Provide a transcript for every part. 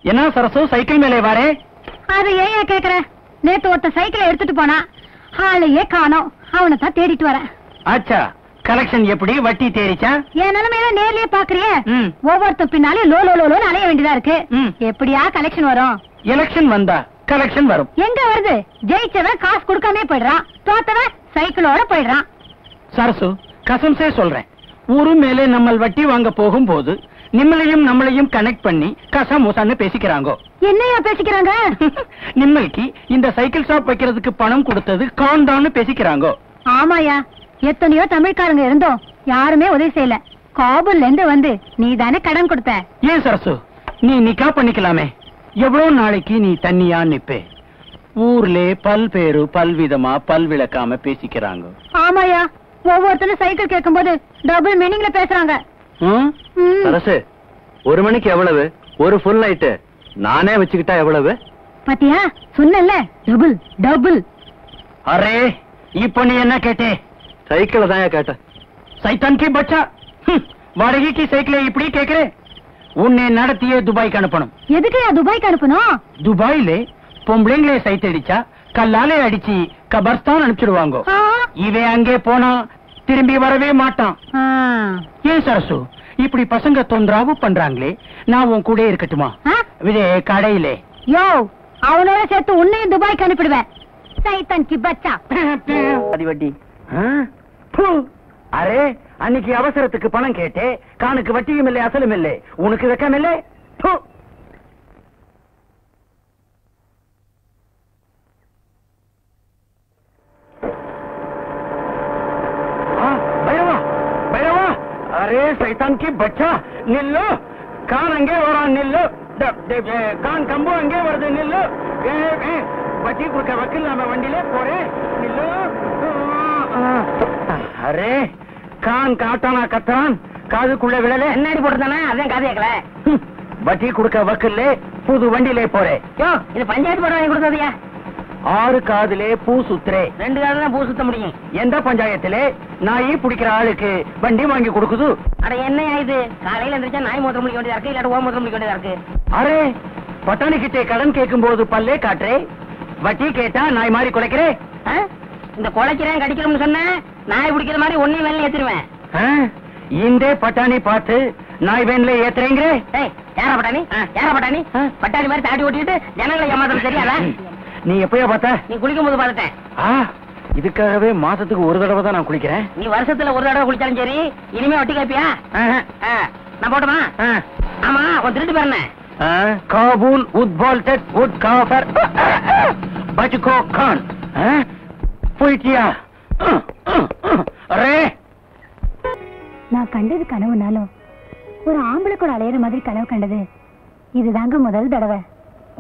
என்ன சரசு சைக்கிள் மேலே வாரே? அது ஏன் கேக்குற? நேத்து ஒருத்த சைக்கிளை எடுத்துட்டு போனா, ஆளையே காணோம். அவனை தான் தேடிட்டு வரேன். ஆச்சா, கலெக்ஷன் எப்படி? வட்டி தேறிச்சா? என் நிலைமையில நேர்லயே பாக்குறியே, ஒவ்வொருத்த பின்னாலே லோ லோ லோன்னு அலைய வேண்டியதா இருக்கு. எப்படியா கலெக்ஷன் வரும்? எலெக்ஷன் வந்தா கலெக்ஷன் வரும். எங்க வருது? ஜெயிச்சவன் காசு கொடுக்காம போயிடுறான், தோத்தவன் சைக்கிளோட போயிடுறான். சரசு, கசம்சே சொல்றேன், ஊரு மேலே நம்ம வட்டி வாங்க போகும்போது நம்மளையும் கனெக்ட் பண்ணி கசமுசான்னு பேசிக்கிறாங்க. என்னையா பேசிக்கிறாங்க? நிம்மளுக்கு இந்த சைக்கிள் ஷாப் வைக்கிறதுக்கு பணம் கொடுத்தது காண்டான்னு பேசிக்கிறாங்க. ஆமாயா, எத்தனையோ தமிழ்காரங்க இருந்தோம், யாருமே உதவி செய்யல. காபூல்ல இருந்து வந்து நீ தானே கடன் கொடுத்த. ஏன் சரசு, நீ நிக்கா பண்ணிக்கலாமே. எவ்வளவு நாளைக்கு நீ தண்ணியா நிப்பே? ஊர்ல பல்பேரு பல்விதமா பல்விளக்காம பேசிக்கிறாங்க. ஆமாயா, ஒவ்வொருத்தரும் சைக்கிள் கேட்கும் போது டபுள் மீனிங்ல பேசுறாங்க. சரசு, 1 மணிக்கு எவ்வளவு? ஒரு ஃபுல் நைட்டு நானே வச்சுக்கிட்டா எவ்வளவு? பாத்தியா, சொன்னல டபுள் டபுள். அரே, இப்ப நீ என்ன கேட்டே? சைக்கிள் தான் கேட்ட. சைத்தான் கி பச்சா, வாடகைக்கு சைக்கிளை இப்படி கேக்குறே? உன்னை நடத்தியே துபாய்க்கு அனுப்பணும். எதுக்கு துபாய்க்கு அனுப்பணும்? துபாயிலே பொம்பளைங்களே சைத்தடிச்சா கல்லாலே அடிச்சு கபர்ஸ்தான் அனுப்பிச்சிடுவாங்க. இவன் அங்கே போனா திரும்பி வரவே மாட்டான். ஏன் சரசு, இப்படி பசங்க தொந்தரவு பண்றாங்களே, நான் உன் கூட இருக்கட்டுமா? இதே கடையிலே யோ, அவனோட சேர்த்து உன்னையும் துபாய்க்கு அனுப்பிடுவேன். சைத்தான் கி பச்சா. வட்டி. அரே, அன்னைக்கு அவசரத்துக்கு பணம் கேட்டே, கானுக்கு வட்டியும் இல்லை அசலும் இல்லை. உனக்கு வெக்கம் இல்லை? अरे शैतान की बच्चा, निल्लो, कान अंगे वरा निल्लो, कान कंबो अंगे वर्दे निल्लो, बच्ची कुछ वकील नाम वंडीले पोरे निल्लो. अरे कान काटाना कत्रान कादु कुள்ள விழல என்னடி போடுதானே, அதான் காது கேக்கல. வட்டி குடுக்க வக்கல்ல புது வண்டியிலே போறே. யோ, இது பஞ்சாயத்து போற வாங்கி கொடுத்ததியா? 6 காதுலே பூ சுத்துறே. 2 காதுல பூ சுத்த முடியும். எந்த பஞ்சாயத்திலே நாய் பிடிக்கிற ஆளுக்கு வண்டி வாங்கி கொடுக்குது? அட என்னையா இது, காலையில எந்திரிச்சா நாய் மூத்திரம் முடிக்க வேண்டியதா இருக்கு, இல்ல ஓ மூத்திரம் முடிக்க வேண்டியதா இருக்கு. அரே, பட்டாணி கிட்டே கடன் கேட்கும் போது பல்லே காட்டுறே, வட்டி கேட்டா நாய் மாதிரி குலைக்கிறே. இந்த குலைக்கிறேன் கடிக்கணும்னு சொன்ன நாய் பிடிக்கிற மாதிரி ஒன்னையும் வேலை ஏத்துருவேன். இந்த பட்டாணி பார்த்து நாய் வேன்ல ஏத்துறேங்கிற? யாரா பட்டாணி? யாரா பட்டாணி? பட்டாணி மாதிரி தாடி ஓட்டிட்டு ஜனங்களை ஏமாத்தம் தெரியாதா? நீ எப்பயா பார்த்த? நீ குளிக்கும் போது பார்த்தேன். இதுக்காகவே மாசத்துக்கு ஒரு தடவை தான் நான் குளிக்கிறேன். நீ வருஷத்துல ஒரு தடவை குளிச்சாலும் சரி, இனிமே வட்டி கேப்பியா? நான் போட்டுமா? ஆமா, உன் திருட்டு பேர் என்ன? காபூல் உத்பால்டட் உட் காஃபர் பச்சுகோ கான். போயிட்டியா? அரே, நான் கண்டது கனவுனாலும் ஒரு ஆம்பளை கூட அலையிற மாதிரி கனவு கண்டது இதுதாங்க முதல் தடவை.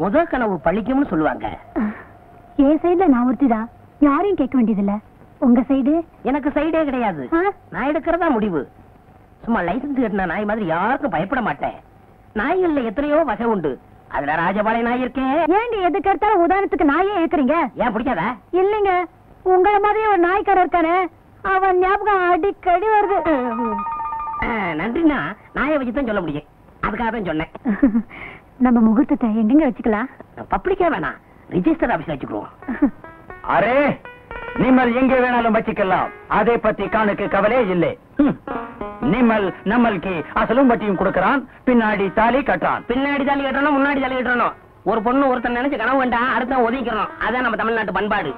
முதல் கனவு பழிக்கும்னு சொல்லுவாங்க. என் சைடுல நான் ஒருத்திதான், யாரையும் கேட்க வேண்டியதில்ல. உங்க சைடு? எனக்கு சைடே கிடையாது, நான் எடுக்கிறதா முடிவு. சும்மா லைசன்ஸ் கட்டின நாய் மாதிரி யாருக்கும் பயப்பட மாட்டேன். நாய்கள்ல எத்தனையோ வகை உண்டு, அதுல ராஜபாளைய நாய் இருக்கேன். ஏண்டி எதுக்கு எடுத்தாலும் உதாரணத்துக்கு நாயே ஏக்குறீங்க? ஏன் பிடிக்காதா? இல்லைங்க, உங்கள மாதிரி ஒரு நாய்க்காரர் இருக்கானே, அவன் ஞாபகம் அடிக்கடி வருது. நன்றினா நாயை வச்சுதான் சொல்ல முடியும், அதுக்காக தான் சொன்னேன். நம்ம முகூர்த்தத்தை எங்க வச்சுக்கலாம்? பப்ளிக்கா வேணாம், ரிஜிஸ்டர் ஆபீஸ்ல வச்சுக்குவோம். அரே, நீங்கள் எங்கே வேணாலும் வச்சுக்கலாம், அதை பத்தி காணுக்கு கவலை இல்லை. நிம்மல் நம்மளுக்கு அசலும் வட்டியும் கொடுக்கறான், பின்னாடி தாலி கட்டுறான். பின்னாடி தாலி கட்டணும், முன்னாடி தாலி கட்டணும். ஒரு பொண்ணு ஒருத்தன் நினைச்சு கனவு வேண்டா, அடுத்த ஒதுக்கிறோம். அதான் நம்ம தமிழ்நாட்டு பண்பாடு.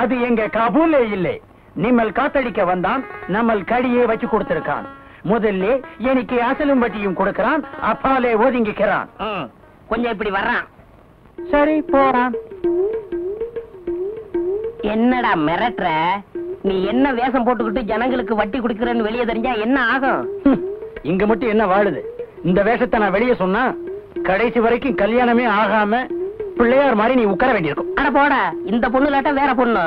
அது எங்க காபூலே இல்லை. நிம்மல் காத்தடிக்க வந்தான், நம்ம கடியே வச்சு கொடுத்திருக்கான். முதல்ல எனக்கு அசலும் வட்டியும் கொடுக்கறான், அப்பாலே ஒதுங்கிக்கிறான். கொஞ்சம் இப்படி வர்றான். சரி, போறான். என்னடா மிரட்டுற? நீ என்ன வேஷம் போட்டுக்கிட்டு ஜனங்களுக்கு வட்டி குடுக்கறன்னு வெளியே தெரிஞ்சா என்ன ஆகும்? இங்க மட்டும் என்ன வாழுது? இந்த வேஷத்தை நான் வெளியே சொன்னா கடைசி வரைக்கும் கல்யாணமே ஆகாம பிள்ளையார் மாதிரி நீ உட்கார வேண்டியிருக்கும். அட போட, இந்த பொண்ணு இல்லாட்டா வேற பொண்ணு.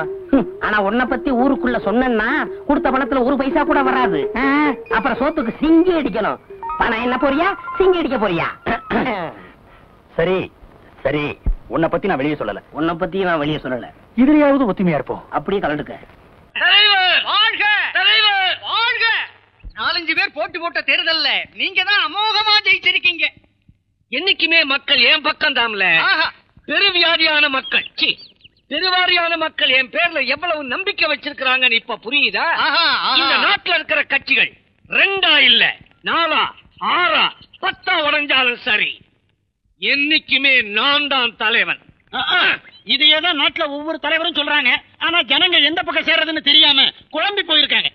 ஆனா உன்னை பத்தி ஊருக்குள்ள சொன்னா கொடுத்த பணத்துல ஒரு பைசா கூட வராது. அப்புறம் சோத்துக்கு சிங்கி அடிக்கணும். பணம் என்ன போறியா, சிங்கி அடிக்க போறியா? சரி சரி, உன்னை பத்தி நான் வெளியே சொல்லல. உன்னை பத்தி நான் வெளியே சொல்லல. இதுலயாவது ஒத்துமையா இருப்போம். அப்படியே கலந்துக்க. தலைவர் வாழ்க, தலைவர் வாழ்க. 4-5 பேர் போட்டு போட்ட தேர்தல்ல நீங்க தான் அமோகமா ஜெயிச்சிருக்கீங்க. என்னைக்குமே மக்கள் என் பக்கம் தாம்ல. பெருவியாதியான மக்கள், பெருவாரியான மக்கள் என் பேர்ல எவ்வளவு நம்பிக்கை வச்சிருக்கிறாங்கன்னு இப்ப புரியுதா? இந்த நாட்டுல இருக்கிற கட்சிகள் 2 இல்ல 4 6 10 உடைஞ்சாலும் சரி, என்னைக்குமே நான் தான் தலைவன். இதையேதான் நாட்டுல ஒவ்வொரு தலைவரும் சொல்றாங்க. ஆனா ஜனங்க எந்த பக்கம் சேர்றதுன்னு தெரியாம குழம்பி போயிருக்காங்க.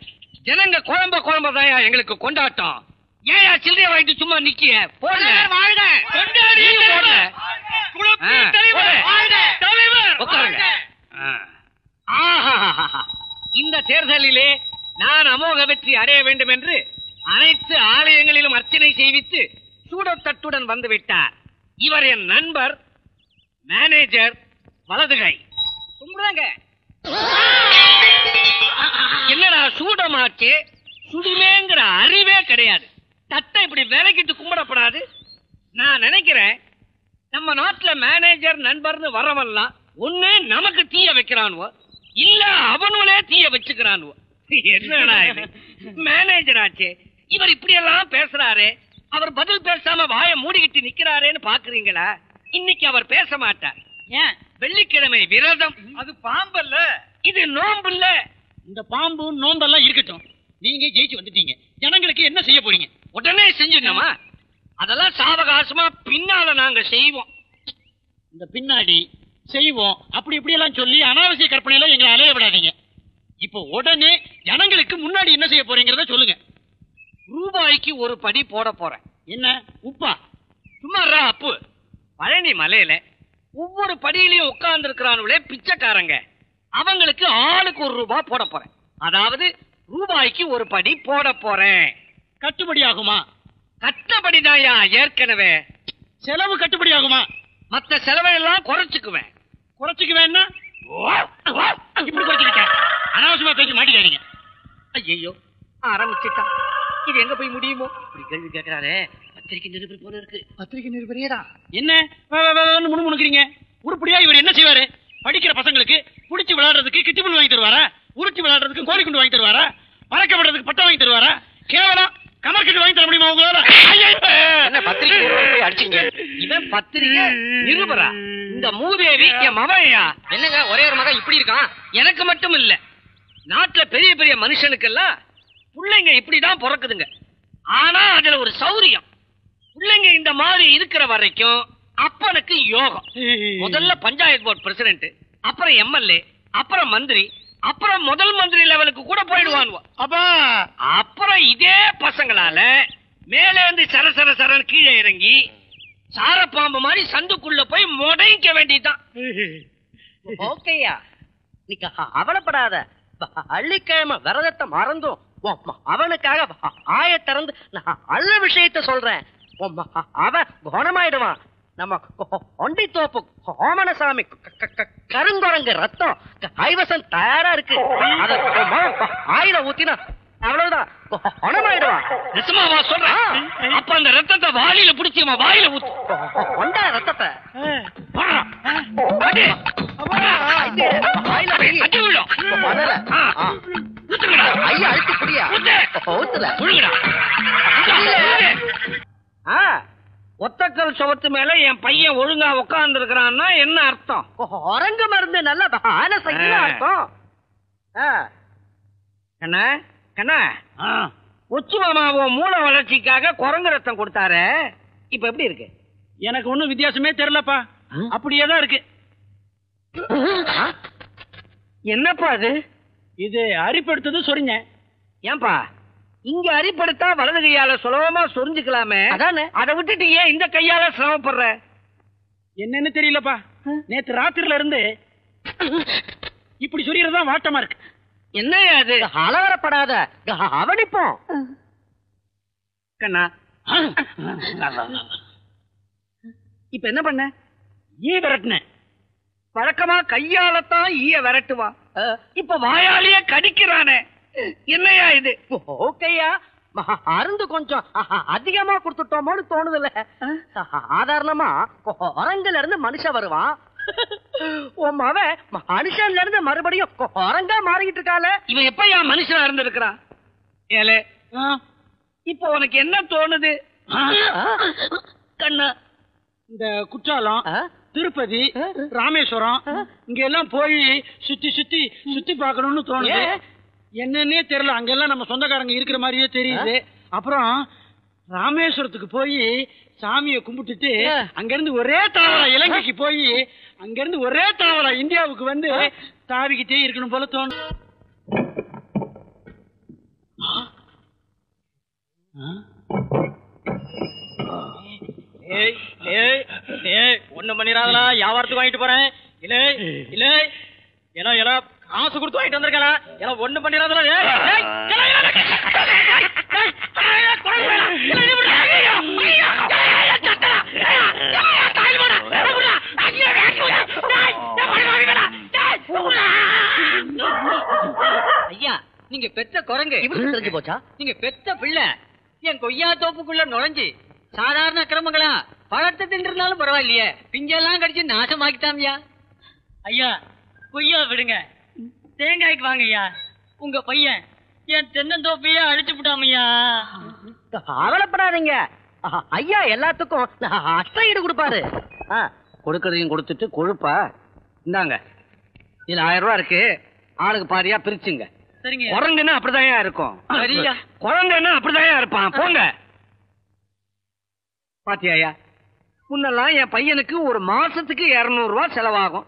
ஜனங்க குழம்பதான் எங்களுக்கு கொண்டாட்டம். ஏயா சில்லறைய வாங்கிட்டு சும்மா நிக்கிய? போடல உட்காருங்க. இந்த தேர்தலிலே நான் அமோக வெற்றி அடைய வேண்டும் என்று அனைத்து ஆலயங்களிலும் அர்ச்சனை செய்வித்து சூடத்தட்டுடன் வந்து விட்டார். இவர் என் நண்பர், மேனேஜர், வலதுகை. கும்பிடுங்க. என்னடா சூடமாச்சு, சுடுமேங்கிற அறிவே கிடையாது. தட்டை இப்படி விலகிட்டு கும்பிடப்படாது. நான் நினைக்கிறேன் நம்ம நாட்டுல மேனேஜர் நண்பர்னு வரவெல்லாம் ஒண்ணு நமக்கு தீய வைக்கிறானுவோ, இல்ல அவனுங்களே தீய வச்சுக்கிறானுவோ. என்னடா இது மேனேஜர் ஆச்சு, இவர் இப்படி எல்லாம் பேசுறாரு, அவர் பதில் பேசாம வாயை மூடிக்கிட்டு நிக்கிறாரேன்னு பாக்குறீங்களா? இன்னைக்கு அவர் பேச மாட்டார். ஏன்? வெள்ளிக்கிழமை விரதம். அது பாம்பல்ல, இது நோம்புல்ல. இந்த பாம்பு நோம்பெல்லாம் இருக்கட்டும், நீங்க ஜெயிச்சு வந்துட்டீங்க. ஜனங்களுக்கு என்ன செய்ய போறீங்க? உடனே செஞ்சிடணுமா? அதெல்லாம் சாவகாசமா பின்னால நாங்க செய்வோம். இந்த பின்னாடி செய்வோம் அப்படி இப்படி எல்லாம் சொல்லி அனாவசிய கற்பனையில எங்களை அலைய விடாதீங்க. இப்போ உடனே ஜனங்களுக்கு முன்னாடி என்ன செய்ய போறீங்கிறத சொல்லுங்க. ரூபாய்க்கு ஒரு படி போட போறேன். என்ன உப்பா? சும்மாரா அப்பு. பழனி மலையில ஒவ்வொரு படியிலையும் உட்கார்ந்து இருக்கிறானுங்களே பிச்சைக்காரங்க, அவங்களுக்கு ஆளுக்கு ₹1 போட போறேன். அதாவது ரூபாய்க்கு ஒரு படி போட போறேன். கட்டுப்படி ஆகுமா? கட்டபடிதாயா ஏற்கனவே. செலவு கட்டுப்படி ஆகுமா? மத்த செலவையெல்லாம் குறைச்சுக்குவேன். குறைச்சுக்குவேன்னா இப்படி குறைச்சுக்கிட்ட அனாவசியமா பேசி மாட்டிக்காதீங்க. ஐயோ ஆரம்பிச்சுட்டா, இது எங்க போய் முடியுமோ? இப்படி கேள்வி கேட்கிறாரே. பத்திரிகை நிருபர் போல இருக்கு. பத்திரிகை நிருபரேதான். என்ன முணுமுணுக்கிறீங்க? உருப்படியா இவர் என்ன செய்வாரு? படிக்கிற பசங்களுக்கு புடிச்சு விளையாடுறதுக்கு கிட்டிபுல் வாங்கி தருவாரா? உருட்டி விளையாடுறதுக்கு கோழி குண்டு வாங்கி தருவாரா? பறக்கப்படுறதுக்கு பட்டம் வாங்கி தருவாரா? கேவலம் கமர்கட்டு வாங்கி தர முடியுமா உங்களால? என்ன பத்திரிகை நிருபர் போய் அடிச்சீங்க? இவன் பத்திரிகை நிருபரா? இந்த மூதேவி என் மவனையா? என்னங்க ஒரே ஒரு மகன் இப்படி இருக்கான்? எனக்கு மட்டும் இல்ல, நாட்டுல பெரிய பெரிய மனுஷனுக்கெல்லாம் பிள்ளைங்க இப்படிதான் பிறக்குதுங்க. ஆனா அதுல ஒரு சௌரியம், பிள்ளைங்க இந்த மாதிரி இருக்கிற வரைக்கும் அப்பனுக்கு யோகம். முதல்ல பஞ்சாயத்து போர்டு பிரசிடென்ட், அப்புறம் எம்எல்ஏ, அப்புறம் மந்திரி, அப்புறம் முதல் மந்திரி லெவலுக்கு கூட போயிடுவான். அப்புறம் இதே பசங்களால மேல இருந்து சரசர சரன் கீழே இறங்கி சாரப்பாம்பு மாதிரி சந்துக்குள்ள போய் முடைக்க வேண்டியதுதான். ஓகேயா, நீ அவலப்படாத. அள்ளிக்கிழமை விரதத்தை மறந்தும் அவனுக்காக ஆய திறந்து நல்ல விஷயத்த சொல்றேன். அவன் குணமாயிடுவான். நம்ம ஒண்டி தோப்பு கோமனசாமி கருங்குரங்கு ரத்தம் கைவசம் தயாரா இருக்கு. அத ஆயில ஊத்தினா அவ்வளவுதான் குணமாயிடுவான். நிச்சயமாவா சொல்றேன்? அப்ப அந்த ரத்தத்தை வாயில பிடிச்சி வாயில ஊத்து. கொண்டா ரத்தத்தை ஒத்தக்கல் சுவத்து மேல என் பையன் ஒழுங்கா உட்கார்ந்து இருக்கிறான்னா என்ன அர்த்தம்? குரங்கு மருந்து நல்ல அர்த்தம். கண்ணா கண்ணா, உச்சி மாமாவும் மூல வளர்ச்சிக்காக குரங்கு ரத்தம் கொடுத்தாரு. இப்ப எப்படி இருக்கு? எனக்கு ஒண்ணும் வித்தியாசமே தெரியலப்பா, அப்படியேதான் இருக்கு. என்னப்பா அது? இது அரிப்படுத்தது சொரிங்க. ஏன்பா இங்க அரிப்படுத்தா வலது கையால சுலபமா சொரிஞ்சுக்கலாமே, அதானே? அதை விட்டுட்டு ஏன் இந்த கையால சிரமப்படுற? என்னன்னு தெரியலப்பா, நேத்து ராத்திரில இருந்து இப்படி சொரியறதா வாட்டமா இருக்கு. என்ன அது? அலவரப்படாத, அவனிப்போம். கண்ணா இப்ப என்ன பண்ண? ஈ விரட்டின. பழக்கமா கையாலத்தான் ஈய விரட்டுவா, இப்ப வாயாலேயே கடிக்கிறானே, என்னையா இது? ஓகேயா, அருந்து கொஞ்சம் அதிகமா கொடுத்துட்டோமோன்னு தோணுதுல. சாதாரணமா குரங்குல இருந்து மனுஷன் வருவான், அவன் மனுஷன்ல இருந்து மறுபடியும் குரங்கா மாறிக்கிட்டு இருக்கால. இவன் எப்ப மனுஷனா இருந்து இருக்கிறான்? ஏலே இப்ப உனக்கு என்ன தோணுது? கண்ணா இந்த குற்றாலம், திருப்பதி, ராமேஸ்வரம் இங்க எல்லாம் போய் சுத்தி பார்க்கணும்னு தோணுது. என்னன்னே தெரியல, அங்கெல்லாம் நம்ம சொந்தக்காரங்க இருக்கிற மாதிரியே தெரியுது. அப்புறம் ராமேஸ்வரத்துக்கு போய் சாமியை கும்பிட்டுட்டு அங்க இருந்து ஒரே தாவரா இலங்கைக்கு போய் அங்க இருந்து ஒரே தாவரா இந்தியாவுக்கு வந்து தாவிக்கிட்டே இருக்கணும் போல தோணும். ஒண்ணு பண்ணிடாதா, வியாபாரத்துக்கு வாங்கிட்டு போறேன். இல்ல இல்ல ஏன்னா எல்லாம் காசு கொடுத்து வாங்கிட்டு வந்திருக்கலாம். எல்லாம் ஒண்ணு பண்ணிடாதா. ஐயா, நீங்க பெத்த குரங்கு இவருக்கு தெரிஞ்சு போச்சா? நீங்க பெத்த பிள்ளை என் கொய்யா தோப்புக்குள்ள நுழைஞ்சு சாதாரண அக்கிரமங்களா பழத்தை தின்றிருந்தாலும் பரவாயில்லையே, பிஞ்செல்லாம் கடிச்சு நாசமாக்கிட்டாமியா. ஐயா, கொய்யா விடுங்க, தேங்காய்க்கு வாங்க ஐயா. உங்க பையன் என் தென்னந்தோப்பையே அழிச்சு விட்டாமையா. அவலப்படாதீங்க, ஐயா எல்லாத்துக்கும் அஷ்டஈடு கொடுப்பாரு. கொடுக்கறதையும் கொடுத்துட்டு கொழுப்பா இந்தாங்க, இதுல 1000 ரூபாய் இருக்கு, ஆளுக்கு பாதியா பிரிச்சுங்க. சரிங்க. குரங்குன்னா அப்படிதான் இருக்கும், குழந்தைன்னா அப்படிதான் இருப்பான். போங்க. பாத்தியாயா, முன்னெல்லாம் என் பையனுக்கு ஒரு மாசத்துக்கு 200 ரூபாய் செலவாகும்.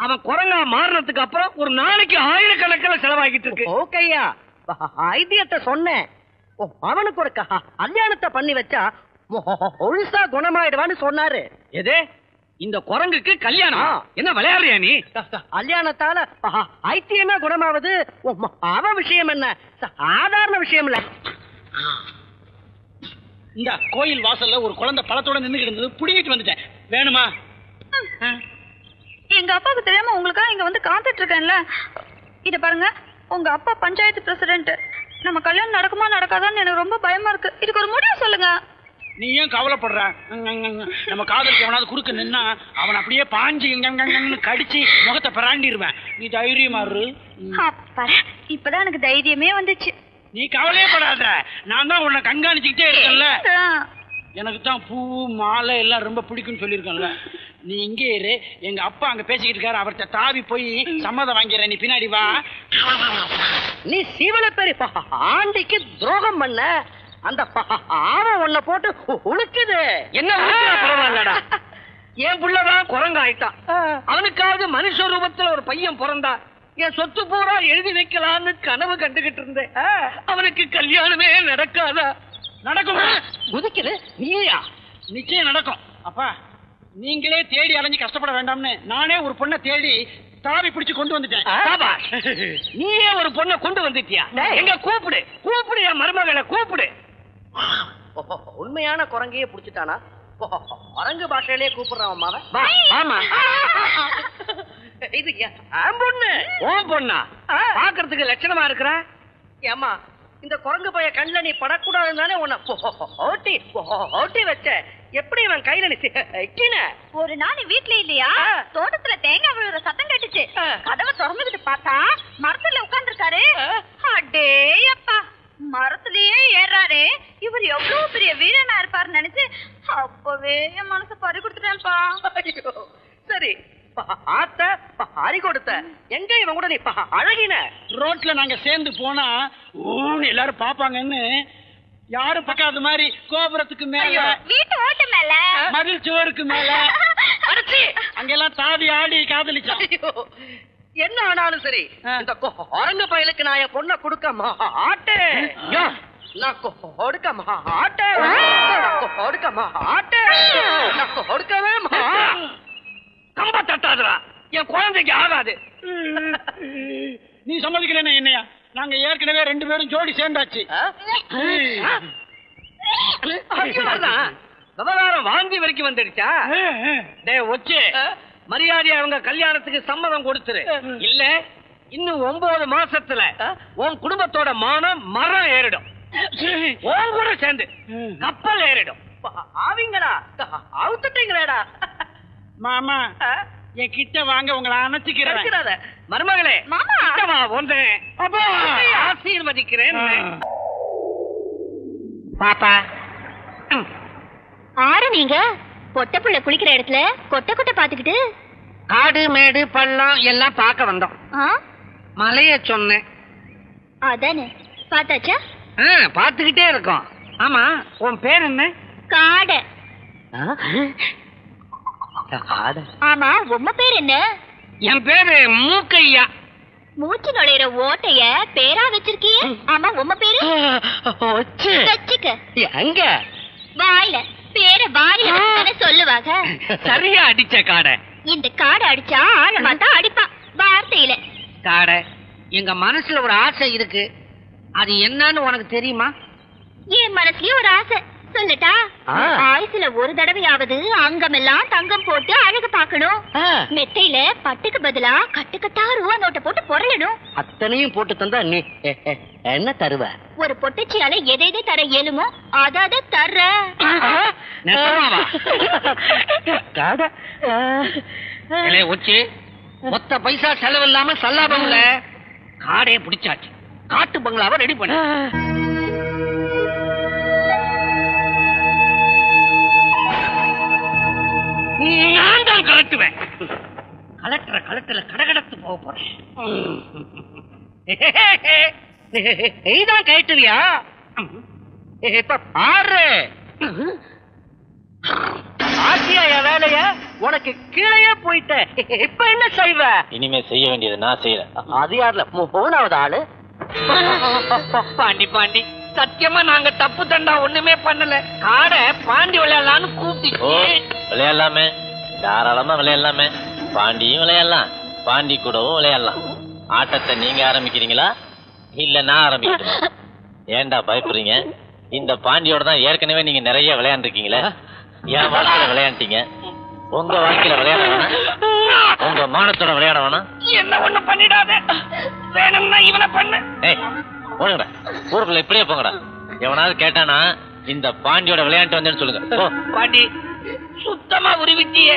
அவன் குரங்கா மாறினதுக்கு அப்புறம் ஒரு நாளைக்கு 1000கணக்கில் செலவாகிட்டு இருக்கு. ஓகேயா, ஐடியத்தை சொன்னேன். அவனுக்கு ஒரு கல்யாணத்தை பண்ணி வச்சா ஒழுசா குணமாயிடுவான்னு சொன்னாரு. எது, இந்த குரங்குக்கு கல்யாணம்? என்ன விளையாடுறியா நீ? கல்யாணத்தால ஐத்தியமா குணமாவது அவன் விஷயம் என்ன, சாதாரண விஷயம் இல்ல. இந்த கோயில் வாசல்ல ஒரு குழந்தை பழத்தோட நின்று கிடந்தது, புடிங்கிட்டு வந்துட்டேன். வேணுமா? எங்க அப்பாவுக்கு தெரியாம உங்களுக்காக இங்க வந்து காத்துட்டு இருக்கேன்ல. இத பாருங்க, உங்க அப்பா பஞ்சாயத்து பிரசிடென்ட். நம்ம கல்யாணம் நடக்குமா நடக்காதான்னு எனக்கு ரொம்ப பயமா இருக்கு. இதுக்கு ஒரு முடிவு சொல்லுங்க. நீ ஏன் கவலைப்படுற? நம்ம காதலுக்கு எவனாவது குறுக்க நின்னா அவன் அப்படியே பாஞ்சு கடிச்சு முகத்தை பிராண்டிடுவேன். நீ தைரியமா இரு. இப்பதான் எனக்கு தைரியமே வந்துச்சு. நீ கவலையே படாத, நான் தான் உன்னை கண்காணிச்சுக்கிட்டே இருக்கேன்ல. எனக்கு தான் பூ மாலை எல்லாம் ரொம்ப பிடிக்கும்னு சொல்லியிருக்கேன்ல. நீ இங்கே இரு, எங்க அப்பா அங்க பேசிக்கிட்டு இருக்காரு, அவர்கிட்ட தாவி போய் சம்மதம் வாங்கிறேன். நீ பின்னாடி வா. நீ சிவல பெரிய ஆண்டிக்கு துரோகம் பண்ண, அந்த ஆவம் உன்னை போட்டு உழுக்குது. என்ன பரவாயில்லடா, என் புள்ளதான் குரங்கு ஆயிட்டான். அவனுக்காவது மனுஷ ரூபத்துல ஒரு பையன் பிறந்தா என் சொத்து பூரா எழுதி வைக்கலான்னு கனவு கண்டுகிட்டு இருந்தேன். அவனுக்கு கல்யாணமே நடக்காதா? நடக்கும். குதிக்குது நீயா? நிச்சயம் நடக்கும். அப்பா, நீங்களே தேடி அலைஞ்சு கஷ்டப்பட வேண்டாம்னு நானே ஒரு பொண்ணை தேடி தாவி பிடிச்சு கொண்டு வந்துட்டேன். நீயே ஒரு பொண்ணை கொண்டு வந்துட்டியா? எங்க கூப்பிடு, கூப்பிடு, என் மருமகளை கூப்பிடு. உண்மையான குரங்கையே புடிச்சிட்டானா? குரங்கு பாஷையிலேயே கூப்பிடுறான் அம்மாவை. ஆமா, இது பொண்ணு. உன் பொண்ணா? பாக்குறதுக்கு லட்சணமா இருக்கிற. ஏமா, இந்த குரங்கு பைய கண்ணுல நீ படக்கூடாதுன்னு உன்னை ஓட்டி ஓட்டி வச்ச. எப்படி இவன் கையில நிக்கின? ஒரு நாள் வீட்ல இல்லையா, தோட்டத்துல தேங்காய் விழுற சத்தம் கேட்டுச்சு. கதவை திறந்துகிட்டு பார்த்தா மரத்துல உட்கார்ந்துருக்காரு. அடே அப்பா, மரத்திலேயே ஏறாரு. இவர் எவ்வளவு பெரிய வீரனா இருப்பாரு நினைச்சு அப்பவே என் மனசு பறி கொடுத்துட்டேன்ப்பா. சரி, ஆத்த பறி கொடுத்த. எங்க இவன் கூட நீ அழகின? ரோட்ல நாங்க சேர்ந்து போனா எல்லாரும் பாப்பாங்கன்னு யாரும் பக்காத மாதிரி கோபுரத்துக்கு மேல, வீட்டு ஓட்டு மேல, மதில் சுவருக்கு மேல அங்கெல்லாம் தாவி ஆடி காதலிச்சோம். என்ன ஆனாலும் சரி, இந்த குரங்கு பயலுக்கு நான் என் பொண்ணை கொடுக்க மாட்டேன். நான் கொடுக்க மாட்டேன், கொடுக்க மாட்டேன், கொடுக்கவே மாட்டேன். கம்ப தட்டாதுடா, என் குழந்தைக்கு ஆகாது. நீ சம்மதிக்கிறேன்னா என்னையா? நாங்க ஏற்கனவே 2 பேரும் ஜோடி சேர்ந்தாச்சு. விவகாரம் வாந்தி வரைக்கும் வந்துடுச்சா? டேய் ஒச்சு, மரியாதை அவங்க கல்யாணத்துக்கு சம்மதம் கொடுத்துரு. இல்ல இன்னும் 9 மாசத்துல உன் குடும்பத்தோட மானம் மரம் ஏறிடும். உன் கூட சேர்ந்து கப்பல் ஏறிடும். ஆவீங்களா? அவுத்துட்டீங்களேடா. மாமா, என் கிட்ட வாங்க, உங்களை அணைச்சிக்கிறேன். மருமகளே, ஆசீர்வதிக்கிறேன். பாப்பா, ஆறு நீங்க பொட்ட புள்ள குளிக்கிற இடத்துல கொட்டை கொட்டை பாத்துக்கிட்டு காடு மேடு பள்ளம் எல்லாம் பார்க்க வந்தோம். மலைய சொன்னேன். அதானே பாத்தாச்சா? பாத்துக்கிட்டே இருக்கோம். ஆமா, உன் பேர் என்ன? காடை. ஆமா, உம்ம பேர் என்ன? என் பேரு மூக்கையா. மூச்சு நுழையிற ஓட்டைய பேரா வச்சிருக்கிய. ஆமா, உம்ம பேரு? வச்சுக்க. எங்க? வாயில. பேர வாயில சொல்லுவாங்க. சரியா அடிச்ச காடை. இந்த காடை அடிச்சா ஆழமா தான் அடிப்பான், வார்த்தையில. காடை, எங்க மனசுல ஒரு ஆசை இருக்கு. அது என்னன்னு உனக்கு தெரியுமா? என் மனசுலயும் ஒரு ஆசை சொல்லட்டா? ஆயுசுல ஒரு தடவையாவது அங்கமெல்லாம் தங்கம் போட்டு அழகு பார்க்கணும். மெத்தையில பட்டுக்கு பதிலா கட்டுக்கட்டா ரூபா நோட்டை போட்டு பொருளணும். அத்தனையும் போட்டு தந்தா நீ என்ன தருவ? ஒரு பொட்டச்சியால எதை தர இயலுமோ அத தர்ற. மொத்த பைசா செலவு இல்லாம சல்லாபம்ல காடையை பிடிச்சாச்சு. காட்டு பங்களாவை ரெடி பண்ண. நான் தான் கலட்டுவேன். கலெக்டரை கடகடத்து போக போறேன். நீதான் கேட்டுவியா? இப்ப பாரு. ஆசியா வேலைய உனக்கு கீழே போயிட்ட. இப்ப என்ன செய்வ? இனிமே செய்ய வேண்டியது நான் செய்யறேன். அது யாருல? மூணாவது ஆளு பாண்டி. பாண்டி, சத்தியமா நாங்க தப்பு தண்டா ஒண்ணுமே பண்ணல. காடை பாண்டி விளையாடலான்னு கூப்பிட்டு. விளையாடலாமே, தாராளமா விளையாடலாமே. பாண்டியும் விளையாடலாம், பாண்டி கூடவும் விளையாடலாம். ஆட்டத்தை நீங்க ஆரம்பிக்கிறீங்களா இல்ல நான் ஆரம்பிக்கிறேன்? ஏன்டா பயப்படுறீங்க? இந்த பாண்டியோட தான் ஏற்கனவே நீங்க நிறைய விளையாண்டுருக்கீங்களே. என் வாழ்க்கையில விளையாண்டீங்க, உங்க வாழ்க்கையில விளையாட வேணாம், உங்க மானத்தோட விளையாட வேணாம். என்ன ஒண்ணு பண்ணிடாத. வேணும்னா இவனை பண்ணு. போங்கடா, ஊருக்குள்ள இப்படியே போங்கடா. எவனாவது கேட்டானா இந்த பாண்டியோட விளையாண்டு வந்தேன்னு சொல்லுங்க. பாண்டி, சுத்தமா உருவிட்டியே.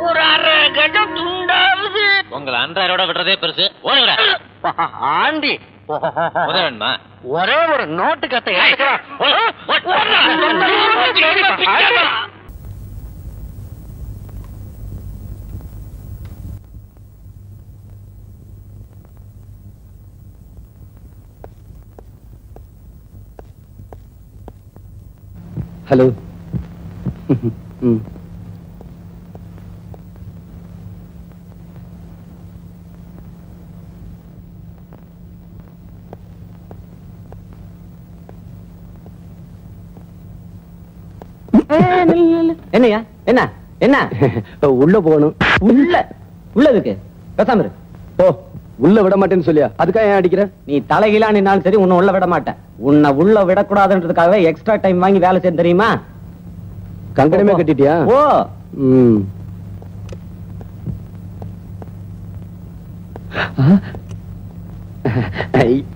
ஒரு அரை கஜம் துண்டாவது. உங்களை அன்றாரோட விடுறதே பெருசு. ஓடுங்கடா. ஆண்டி, உதவணுமா? ஒரே ஒரு நோட்டு கத்தை. ஹலோ. என்னையா? என்ன என்ன? உள்ள போகணும். உள்ளதுக்கு பேசாம இரு. ஓ, உள்ள விட மாட்டேன்னு சொல்லியா? அதுக்காக ஏன் அடிக்கிற? நீ தலைகீழா நின்னாலும் சரி, உன்னை உள்ள விட மாட்டேன். உன்னை உள்ள விடக்கூடாதுன்றதுக்காகவே எக்ஸ்ட்ரா டைம் வாங்கி வேலை செய்ய தெரியுமா? கங்கணமே கட்டிட்டியா? ஓ.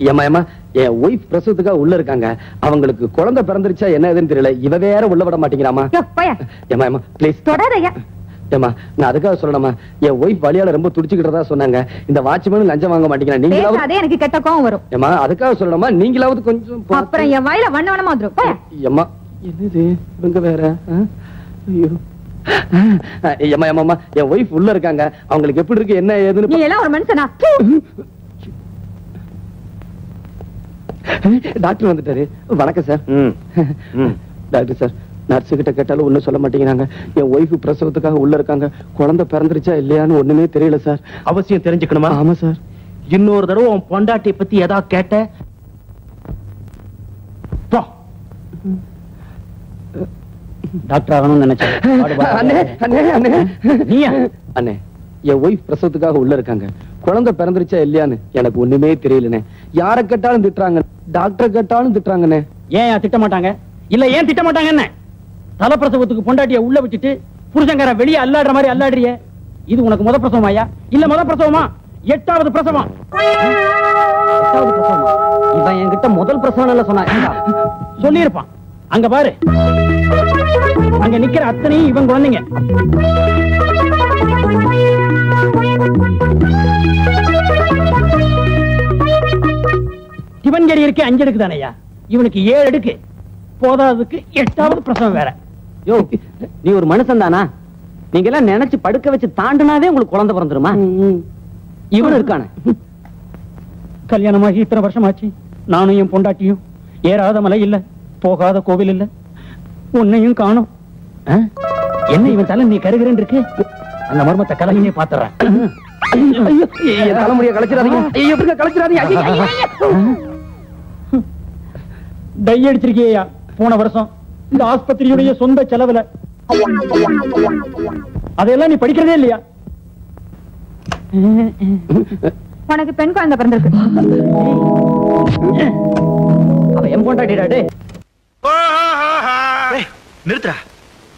ஏமா என் ஒய்ஃப் பிரசவத்துக்காக உள்ள இருக்காங்க. அவங்களுக்கு குழந்தை பிறந்துருச்சா என்ன ஏதுன்னு தெரியல. இவ வேற உள்ள விட மாட்டேங்கிறாமா. ஏமா ப்ளீஸ் தொடாதயா. ஏமா, நான் அதுக்காக சொல்லணுமா? என் ஒய்ஃப் வழியால ரொம்ப துடிச்சுக்கிட்டதா சொன்னாங்க. இந்த வாட்ச்மேன் லஞ்சம் வாங்க மாட்டேங்கிறான். நீங்களாவது அதே எனக்கு கெட்ட கோவம் வரும். ஏமா, அதுக்காக சொல்லணுமா? நீங்களாவது கொஞ்சம் அப்புறம் என் வாயில வண்ணவனமா வந்துரும். ஏமா, என்னது இவங்க வேற? ஐயோ. ஏமா ஏமாமா, என் ஒய்ஃப் உள்ள இருக்காங்க. அவங்களுக்கு எப்படி இருக்கு என்ன ஏதுன்னு. நீ எல்லாம் ஒரு மனுஷனா? டாக்டர் வந்துட்டாரு. வணக்கம் சார். டாக்டர் சார், நர்ஸ் கிட்ட கேட்டாலும் ஒண்ணும் சொல்ல மாட்டேங்கிறாங்க. என் ஒய்ஃப் பிரசவத்துக்காக உள்ள இருக்காங்க. குழந்தை பிறந்துருச்சா இல்லையான்னு ஒண்ணுமே தெரியல சார். அவசியம் தெரிஞ்சுக்கணுமா? ஆமா சார். இன்னொரு தடவை உன் பொண்டாட்டியை பத்தி ஏதாவது கேட்ட டாக்டர் ஆகணும்னு நினைச்சேன். அண்ணே, என் ஒய்ஃப் பிரசவத்துக்காக உள்ள இருக்காங்க. குழந்தை பிறந்துருச்சா இல்லையான்னு எனக்கு ஒண்ணுமே தெரியலனே. யார கேட்டாலும் திட்டுறாங்க, டாக்டர் கேட்டாலும் திட்டுறாங்கண்ணே. ஏன் திட்ட மாட்டாங்க? இல்ல ஏன் திட்ட மாட்டாங்க? என்ன தலைப்பிரசவத்துக்கு பொண்டாட்டிய உள்ள விட்டுட்டு புருஷங்கார வெளியே அல்லாடுற மாதிரி அல்லாடுறிய. இது உனக்கு முத பிரசவம் ஐயா? இல்ல முத பிரசவமா? 8வது பிரசவம். 8வது பிரசவமா? இவன் என்கிட்ட முதல் பிரசவம் சொன்னா சொல்லியிருப்பான். அங்க பாரு, அங்க நிக்கிற அத்தனையும் இவன் குழந்தைங்க. சிவன்கரி இருக்கே 5 அடுக்கு தானையா, இவனுக்கு 7 அடுக்கு. போதாதுக்கு 8வது பிரசவம் வேற. யோ, நீ ஒரு மனுஷன் தானா? நீங்க எல்லாம் நினைச்சு படுக்க வச்சு தாண்டினாவே உங்களுக்கு குழந்தை பிறந்துருமா? இவனு இருக்கானே, கல்யாணமாகி இத்தனை வருஷம் ஆச்சு, நானும் என் பொண்டாட்டியும் ஏறாத மலை இல்ல, போகாத கோவில் இல்ல, உன்னையும் காணும். என்ன இவன் தலை நீ கருகிறேன் இருக்கு? அந்த மர்மத்தை கலையே பாத்துறேன். தலைமுறையை கலைச்சிடாதீங்க, கலைச்சிடாதீங்க. டை அடிச்சிருக்கியா போன வருஷம் இந்த ஆஸ்பத்திரியுடைய சொந்த செலவுல? அதெல்லாம் நீ படிக்கிறதே இல்லையா? உனக்கு பெண் குழந்தை பிறந்திருக்கு. அவ என் பொண்டாட்டிடா. நிறுத்துறா.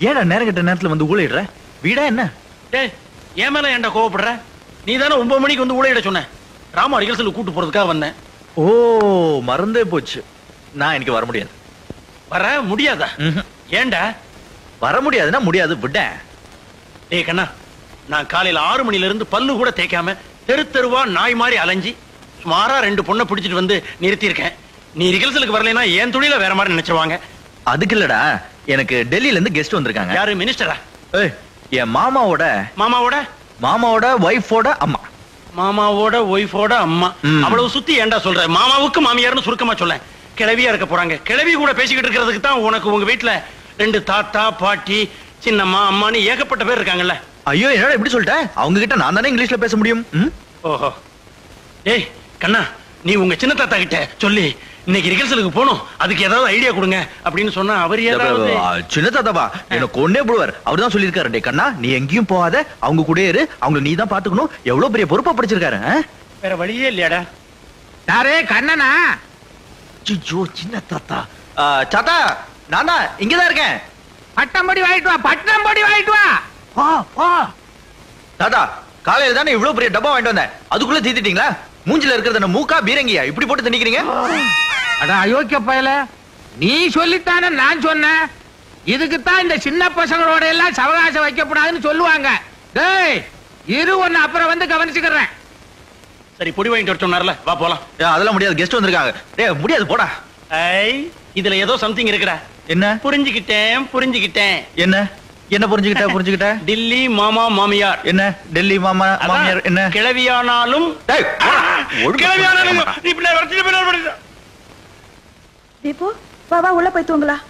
ஏடா நேரம் கட்ட நேரத்துல வந்து ஊழையிடுற? வீடா என்ன? ஏன் மேல ஏன்டா கோவப்படுற? நீ தானே 9 மணிக்கு வந்து ஊழையிட சொன்ன. ராமா ரிகல்சல் கூட்டு போறதுக்காக வந்தேன். ஓ, மறந்தே போச்சு. நான் இன்னைக்கு வர முடியாது. வர முடியாதா? ஏன்டா? வர முடியாதுன்னா முடியாது, விட. ஏய் கண்ணா, நான் காலையில 6 மணில இருந்து பல்லு கூட தேய்க்காம தெரு தெருவா நாய் மாதிரி அலைஞ்சி சுமாரா 2 பொண்ணை பிடிச்சிட்டு வந்து நிறுத்தி இருக்கேன். நீ ரிகல்சலுக்கு வரலைன்னா என் துணியில வேற மாதிரி நினைச்சுவாங்க. அதுக்கு இல்லடா, எனக்கு டெல்லியில இருந்து கெஸ்ட் வந்திருக்காங்க. யாரு? மினிஸ்டரா? என் மாமாவோட ஒய்ஃபோட அம்மா. மாமாவோட ஒய்ஃபோட அம்மா. அவ்வளவு சுத்தி ஏன்டா சொல்ற? மாமாவுக்கு மாமியார்னு சுருக்கமா சொல்ல. கிழவியா இருக்க போறாங்க. கிழவி கூட பேசிக்கிட்டு இருக்கிறதுக்கு தான் உனக்கு உங்க வீட்டுல 2 தாத்தா, பாட்டி, சின்னம்மா, அம்மான்னு ஏகப்பட்ட பேர் இருக்காங்கல்ல. ஐயோ, என்னடா இப்படி சொல்லிட்ட? அவங்க கிட்ட நான் தானே இங்கிலீஷ்ல பேச முடியும். ஓஹோ. ஏய் கண்ணா, நீ உங்க சின்ன தாத்தா கிட்ட சொல்லி இன்னைக்கு ரிகல்சலுக்கு போகணும், அதுக்கு ஏதாவது ஐடியா கொடுங்க அப்படின்னு சொன்னா அவர் ஏதாவது. சின்ன தாத்தாவா எனக்கு ஒன்னே போடுவார். அவர் தான் சொல்லியிருக்காரு, டே கண்ணா நீ எங்கேயும் போகாத, அவங்க கூட இரு, அவங்க நீ தான் பாத்துக்கணும். எவ்வளவு பெரிய பொறுப்பா படிச்சிருக்காரு. வேற வழியே இல்லையாடா? யாரே கண்ணனா? ஐயோ, சின்ன தாத்தா. தாத்தா, நான் தான் இங்கதான் இருக்கேன். பட்டம்படி வாங்கிட்டு வா, பட்டம்படி வாங்கிட்டு வா. வா வா. தாத்தா, காலையில தானே இவ்வளவு பெரிய டப்பா வாங்கிட்டு வந்தேன், அதுக்குள்ள தீத்திட்டீங்களா? மூஞ்சில இருக்கிறது மூக்கா பீரங்கியா இப்படி போட்டு திணிக்கிறீங்க? அட அயோக்கிய பயல, நீ சொல்லித்தானே நான் சொன்னேன். இதுக்குத்தான் இந்த சின்ன பசங்களோட எல்லாம் சவகாசம் வைக்கப்படாதுன்னு சொல்லுவாங்க. டேய் இரு, ஒன்னு அப்புறம் வந்து கவனிச்சுக்கிறேன். சரி, பொடி வாங்கிட்டு வர சொன்னார்ல, வா போலாம். அதெல்லாம் முடியாது, கெஸ்ட் வந்திருக்காங்க. டேய் முடியாது, போடா. ஐ, இதுல ஏதோ சம்திங் இருக்குடா. என்ன? புரிஞ்சுக்கிட்டேன். என்ன புரிஞ்சுக்கிட்ட? டில்லி மாமா மாமியார். என்ன டெல்லி மாமா மாமியார்? என்ன கிழவியானாலும் தீபு, வா வா, உள்ள போய் தூங்கலாம்.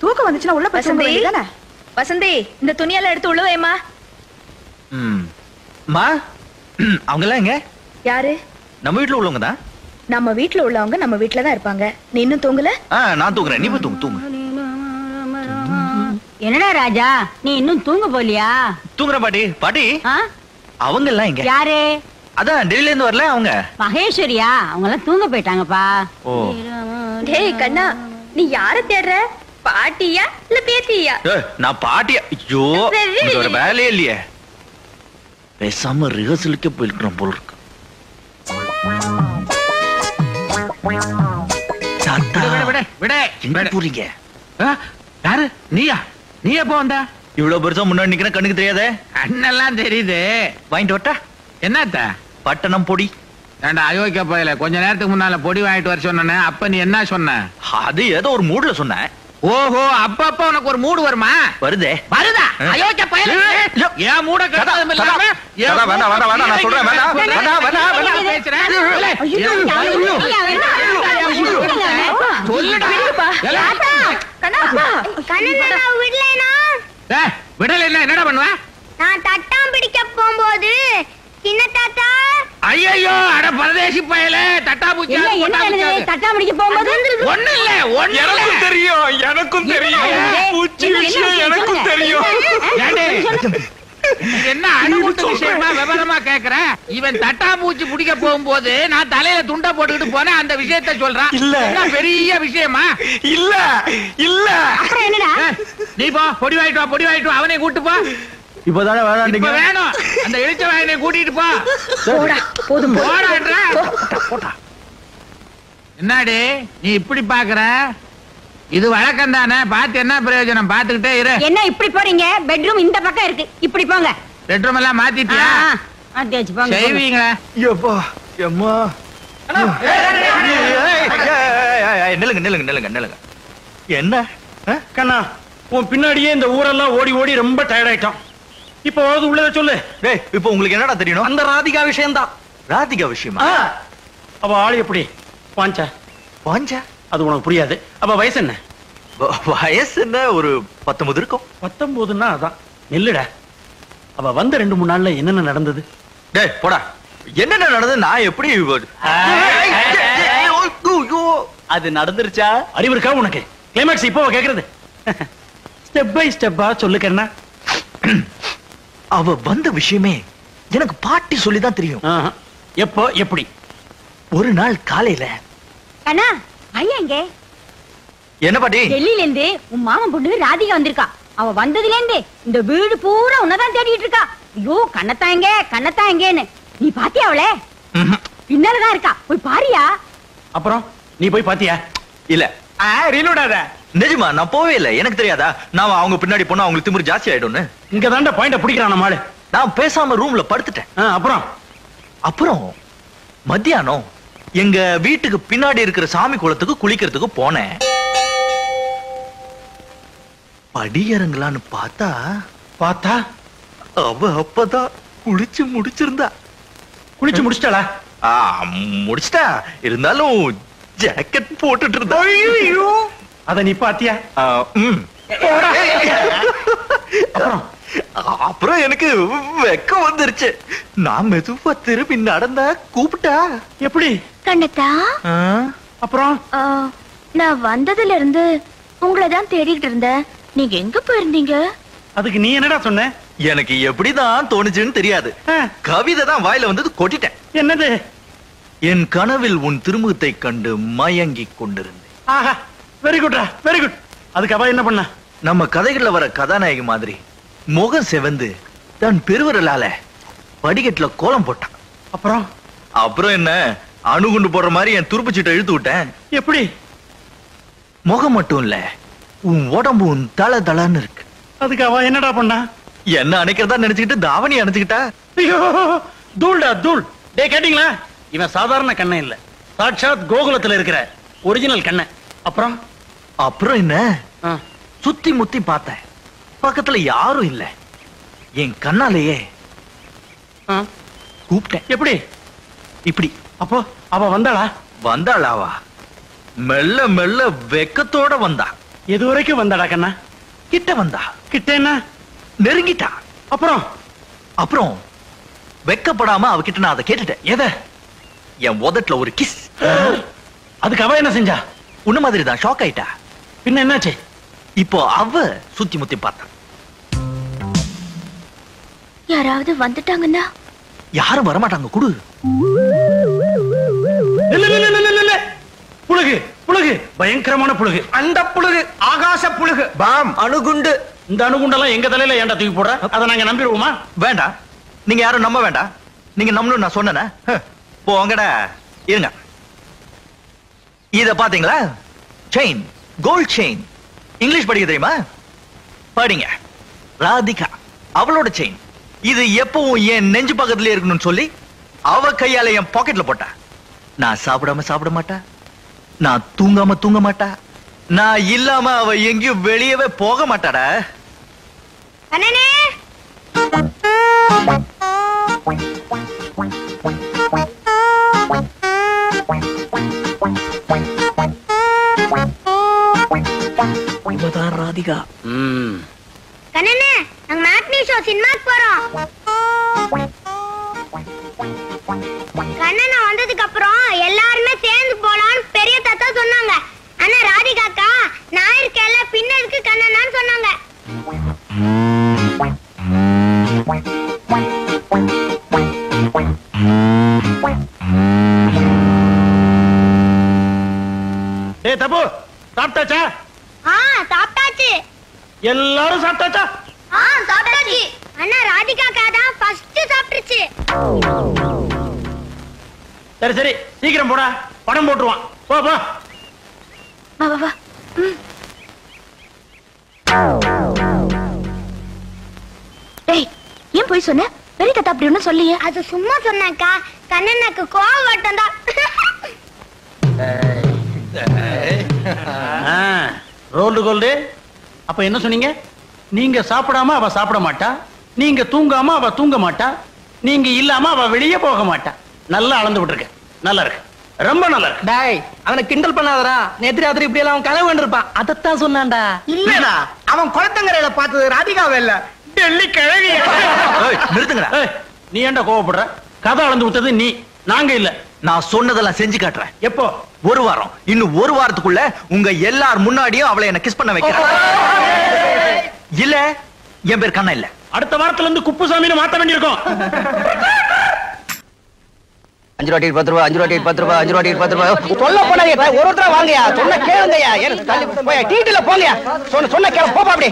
தூக்கம் வந்துச்சுன்னா உள்ள போய் தூங்க வேண்டியதானே? வசந்தி, இந்த துணியெல்லாம் எடுத்து உள்ள வைமா. மா, அவங்க எல்லாம் எங்க? யாரு? நம்ம வீட்டுல உள்ளவங்க தான். நம்ம வீட்டுல உள்ளவங்க நம்ம வீட்டுல தான் இருப்பாங்க. நீ இன்னும் தூங்கல? நான் தூங்குறேன், நீ போய் தூங்கு. என்னடா ராஜா, நீ இன்னும் தூங்க போலியா? தூங்குற பாட்டி. அவங்க எல்லாம் எங்க? யாரு? அதான் டெல்லில இருந்து வரல அவங்க. மகேஸ்வரியா? அவங்க எல்லாம் தூங்க போயிட்டாங்கப்பா. ஓ. டேய் கண்ணா, நீ யார தேடுற? பாட்டியா இல்ல பேத்தியா? நான் பாட்டியா? ஐயோ, இது ஒரு வேலையே இல்லையே. பேசாம ரிஹர்சலுக்கே போயிருக்கிறோம் போல இருக்கு. போறீங்க? யாரு? நீயா? நீ எப்போ வந்த? இவ்வளவு பெருசா முன்னாடி நிக்கிற கண்ணுக்கு தெரியாதே? அண்ணெல்லாம் தெரியுது. வாங்கிட்டு வரட்டா? என்னத்த? பட்டணம் பொடி. ஏண்டா அயோக்கிய போயல, கொஞ்ச நேரத்துக்கு முன்னால பொடி வாங்கிட்டு வர சொன்ன. அப்ப நீ என்ன சொன்ன? அது ஏதோ ஒரு மூட்ல சொன்னேன். ஓஹோ, அப்பப்ப உனக்கு ஒரு மூடு வருமா? வருதே. வருதா? அயோக்கிய போயல, ஏன் மூட கட்டாதம் இல்லாம? வேண்டாம், நான் சொல்றேன், வேண்டாம். விடல என்னடா பண்ணுவ? நான் தட்டாம் பிடிக்க போகும்போது சின்ன தாத்தா. ஐயோ, அட பரதேசி பயல, தட்டாம்பூச்சி. தட்டாமடிக்க போகும்போது ஒண்ணு இல்ல. எனக்கும் தெரியும் பூச்சி விஷயம் எனக்கும் தெரியும். என்ன அணுகுட்டு விஷயமா விவரமா கேக்குற? இவன் தட்டாம்பூச்சி பிடிக்க போகும்போது நான் தலையில துண்டை போட்டுக்கிட்டு போனேன், அந்த விஷயத்த சொல்றான். இல்ல பெரிய விஷயமா? இல்ல. என்னடா? நீ போ, பொடி வாங்கிட்டு வா, அவனை கூட்டு போ. இப்பதானே வேணும், அந்த இழிச்ச வாயனை கூட்டிட்டு போ. போதும். என்னடி நீ இப்படி பாக்குற? இது வழக்கம் தானே, பார்த்து என்ன பிரயோஜனம்? பாத்துக்கிட்டே இரு. என்ன இப்படி போறீங்க? பெட்ரூம் இந்த பக்கம் இருக்கு, இப்படி போங்க. பெட்ரூம் எல்லாம் மாத்திட்டியா? மாத்தி வச்சு போங்க. செய்வீங்களா? நில்லுங்க. என்ன கண்ணா உன் பின்னாடியே இந்த ஊரெல்லாம் ஓடி ஓடி ரொம்ப டயர்ட் ஆயிட்டோம். இப்போ உள்ளத சொல்லு. டேய் இப்போ உங்களுக்கு என்னடா தெரியணும்? அந்த ராதிகா விஷயம் தான். ராதிகா விஷயமா? அவ ஆளு எப்படி? பாஞ்சா பாஞ்சா? அது உனக்கு புரியாது. அப்ப வயசு என்ன? வயசு என்ன, ஒரு 19 இருக்கும். 19ன்னா அதான் நெல்லுடா. அவ வந்த 2-3 நாள்ல என்னென்ன நடந்தது? டேய் போடா, என்னென்ன நடந்தது நான் எப்படி? அது நடந்துருச்சா? அறிவு இருக்கா உனக்கு? கிளைமாக்ஸ் இப்போ கேக்குறது. ஸ்டெப் பை ஸ்டெப்பா சொல்லுக்கண்ணா. அவ வந்த விஷயமே எனக்கு பாட்டி சொல்லிதான் தெரியும். எப்போ எப்படி? ஒரு நாள் காலையில. அண்ணா ஐயா இங்க என்ன பாட்டி? டெல்லியில இருந்து உன் மாமன் பொண்ணு ராதிகா வந்திருக்கா. அவ வந்ததுல இருந்து இந்த வீடு பூரா உன்னதான் தேடிட்டு இருக்கா. ஐயோ கண்ணத்தாங்கன்னு நீ பாத்தியா அவளே? பின்னாலதான் இருக்கா, போய் பாரியா. அப்புறம் நீ போய் பாத்தியா? இல்ல. ரீலோடாத. நிஜமா நான் போவே இல்ல. எனக்கு தெரியாதா நான் அவங்க பின்னாடி போனா அவங்களுக்கு திமிரு ஜாஸ்தி ஆயிடும்னு? இங்க தாண்ட பாயிண்ட பிடிக்கிறான் நம்மாளு. நான் பேசாம ரூம்ல படுத்துட்டேன். அப்புறம் மத்தியானம் எங்க வீட்டுக்கு பின்னாடி இருக்கிற சாமி குளத்துக்கு குளிக்கிறதுக்கு போனேன். படி இறங்கலான்னு பார்த்தா அவ அப்பதான் குளிச்சு முடிச்சிருந்தா. குளிச்சு முடிச்சிட்டாளா? முடிச்சிட்டா, இருந்தாலும் ஜாக்கெட் போட்டுட்டு இருந்தா. அத நீ பாத்தியா? அப்புறம் எனக்கு வெக்கம் வந்துருச்சு. நான் மெதுவா திரும்பி நடந்தா கூப்பிட்டா. எப்படி? கண்ணத்தா. அப்புறம் நான் வந்ததுல இருந்து உங்களை தான் தேடிட்டு இருந்தேன். நீங்க எங்க போயிருந்தீங்க? அதுக்கு நீ என்னடா சொன்ன? எனக்கு எப்படிதான் தோணுச்சுன்னு தெரியாது. கவிதை தான் வாயில வந்தது, கொட்டிட்டேன். என்னது? என் கனவில் உன் திருமுகத்தை கண்டு மயங்கிக் கொண்டிருந்தேன். வெரி குட்ரா, வெரி குட். அதுக்கு அவ என்ன பண்ண? நம்ம கதைகள்ல வர கதாநாயகி மாதிரி முகம் செவந்து தன் பெருவரலால படிக்கட்டுல கோலம் போட்டான். அப்புறம் என்ன, அணுகுண்டு போடுற மாதிரி என் துருப்புச்சீட்டை இழுத்து விட்டேன். எப்படி? முகம் மட்டும் இல்ல, உன் உடம்பு உன் தல தலன்னு இருக்கு. அதுக்கு அவ என்னடா பண்ணா? என்ன அணைக்கிறதா நினைச்சுக்கிட்டு தாவணி அணைச்சுக்கிட்டா. ஐயோ தூள்டா தூள். டே கேட்டீங்களா? இவன் சாதாரண கண்ணன் இல்ல, சாட்சாத் கோகுலத்துல இருக்கிற ஒரிஜினல் கண்ணன். அப்புறம் என்ன, சுத்தி முத்தி பார்த்தேன். பக்கத்துல யாரும் இல்ல. என் கண்ணாலேயே கூப்பிட்டேன். எப்படி? இப்படி. அப்போ அவ வந்தாளாவா? மெல்ல மெல்ல வெக்கத்தோட வந்தா. எது வரைக்கும் வந்தாடா கண்ணா? கிட்ட வந்தா. கிட்ட என்ன? நெருங்கிட்டா. அப்புறம் வெக்கப்படாம அவகிட்ட நான் அதை கேட்டுட்டேன். எதை? என் உதட்டுல ஒரு கிஸ். அதுக்கு அவ என்ன செஞ்சா? உன்ன மாதிரி தான் ஷாக் ஆயிட்டா. பின்ன என்னாச்சு? இப்போ அவ சுத்தி முத்தி பார்த்தா. யாராவது வந்துட்டாங்கன்னா? யாரும் வரமாட்டாங்க, குடு. புழுகு புழுகு, பயங்கரமான புழுகு. அந்த புழுகு ஆகாச புழுகு. பாம் அணுகுண்டு. இந்த அணுகுண்டெல்லாம் எங்க தலையில ஏன்டா தூக்கி போடுற? அதை நாங்க நம்பிடுவோமா? வேண்டாம், நீங்க யாரும் நம்ப வேண்டாம். நீங்க நம்பணும் நான் சொன்னேனே. போங்கடா. இருங்க, இத பாத்தீங்களா? Chain, gold chain. இங்கிலீஷ் படிக்க தெரியுமா? படிங்க. ராதிகா, அவளோட செயின். இது எப்பவும் என் நெஞ்சு பக்கத்துல இருக்கணும்னு சொல்லி அவ கையால என் பாக்கெட்ல போட்டா. நான் சாப்பிட மாட்டா, நான் தூங்க மாட்டா, நான் இல்லாம அவ எங்கேயும் வெளியவே போக மாட்டாடா. அண்ணனே இவதான் ராதிகா. கண்ணனே, நாங்க மேட்னி ஷோ சினிமாக்கு போறோம். கண்ணனா வந்ததுக்கு அப்புறம் எல்லாருமே சேர்ந்து போலான்னு பெரிய தாத்தா சொன்னாங்க. ஆனா ராதிகாக்கா நான் இருக்கேன்ல, பின்ன இருக்கு கண்ணனான்னு சொன்னாங்க. ஏய் தப்பு, சாப்பிட்டாச்சா? சாப்பிட்டாச்சு. எல்லாரும் சாப்பிட்டாச்சா? சாப்பிட்டாச்சு. அண்ணா ராதிகாக்கா தான் ஃபர்ஸ்ட் சாப்பிட்டுச்சு. சரி சரி, சீக்கிரம் போடா, படம் போட்டுருவான். போ போ. வா வா வா. டேய், ஏன் போய் சொன்ன? பெரிய தாத்தா அப்படி ஒண்ணும் சொல்லியே. அது சும்மா சொன்னாக்கா, கண்ணனுக்கு கோவம் வட்டம் தான். Rolled gold. அப்ப என்ன சொன்னீங்க? நீங்க சாப்பிடாம அவ சாப்பிட மாட்டா, நீங்க தூங்காம அவ தூங்க மாட்டா, நீங்க இல்லாம அவ வெளியே போக மாட்டா. நல்லா அளந்து விட்டுருக்க. நல்லா இருக்கு, ரொம்ப நல்லா இருக்கு. டாய் அவனை கிண்டல் பண்ணாதடா. நேத்து ராத்திரி இப்படி எல்லாம் அவன் கனவு கண்டிருப்பான். அதத்தான் சொன்னான்டா. இல்லடா, அவன் குளத்தங்கரையில பார்த்தது ராதிகாவை இல்ல, டெல்லி கிழவி. நிறுத்துங்கடா. நீ ஏன்டா கோவப்படுற? கதை அளந்து விட்டது நீ, நாங்க இல்ல. நான் சொன்னதெல்லாம் செஞ்சு காட்டுறேன். எப்போ? ஒரு வாரம். இன்னும் ஒரு வாரத்துக்குள்ள உங்க எல்லார் முன்னாடியும் அவளை என்ன கிஸ் பண்ண வைக்கிறேன். இல்ல, என் பேர் கண்ணா இல்ல. அடுத்த வாரத்துல இருந்து குப்புசாமின்னு மாத்த வேண்டியிருக்கும். 5 ரூபா டிக்கெட் 10 ரூபா, 5 ரூபா டிக்கெட் 10 ரூபா, 5 ரூபா டிக்கெட் 10 ரூபா. சொல்ல போனாங்க, ஒரு ஒருத்தரா வாங்கயா. சொன்ன கேளுங்கயா. டிக்கெட்ல போங்கயா. சொன்ன கேளு, போப்பா அப்படி.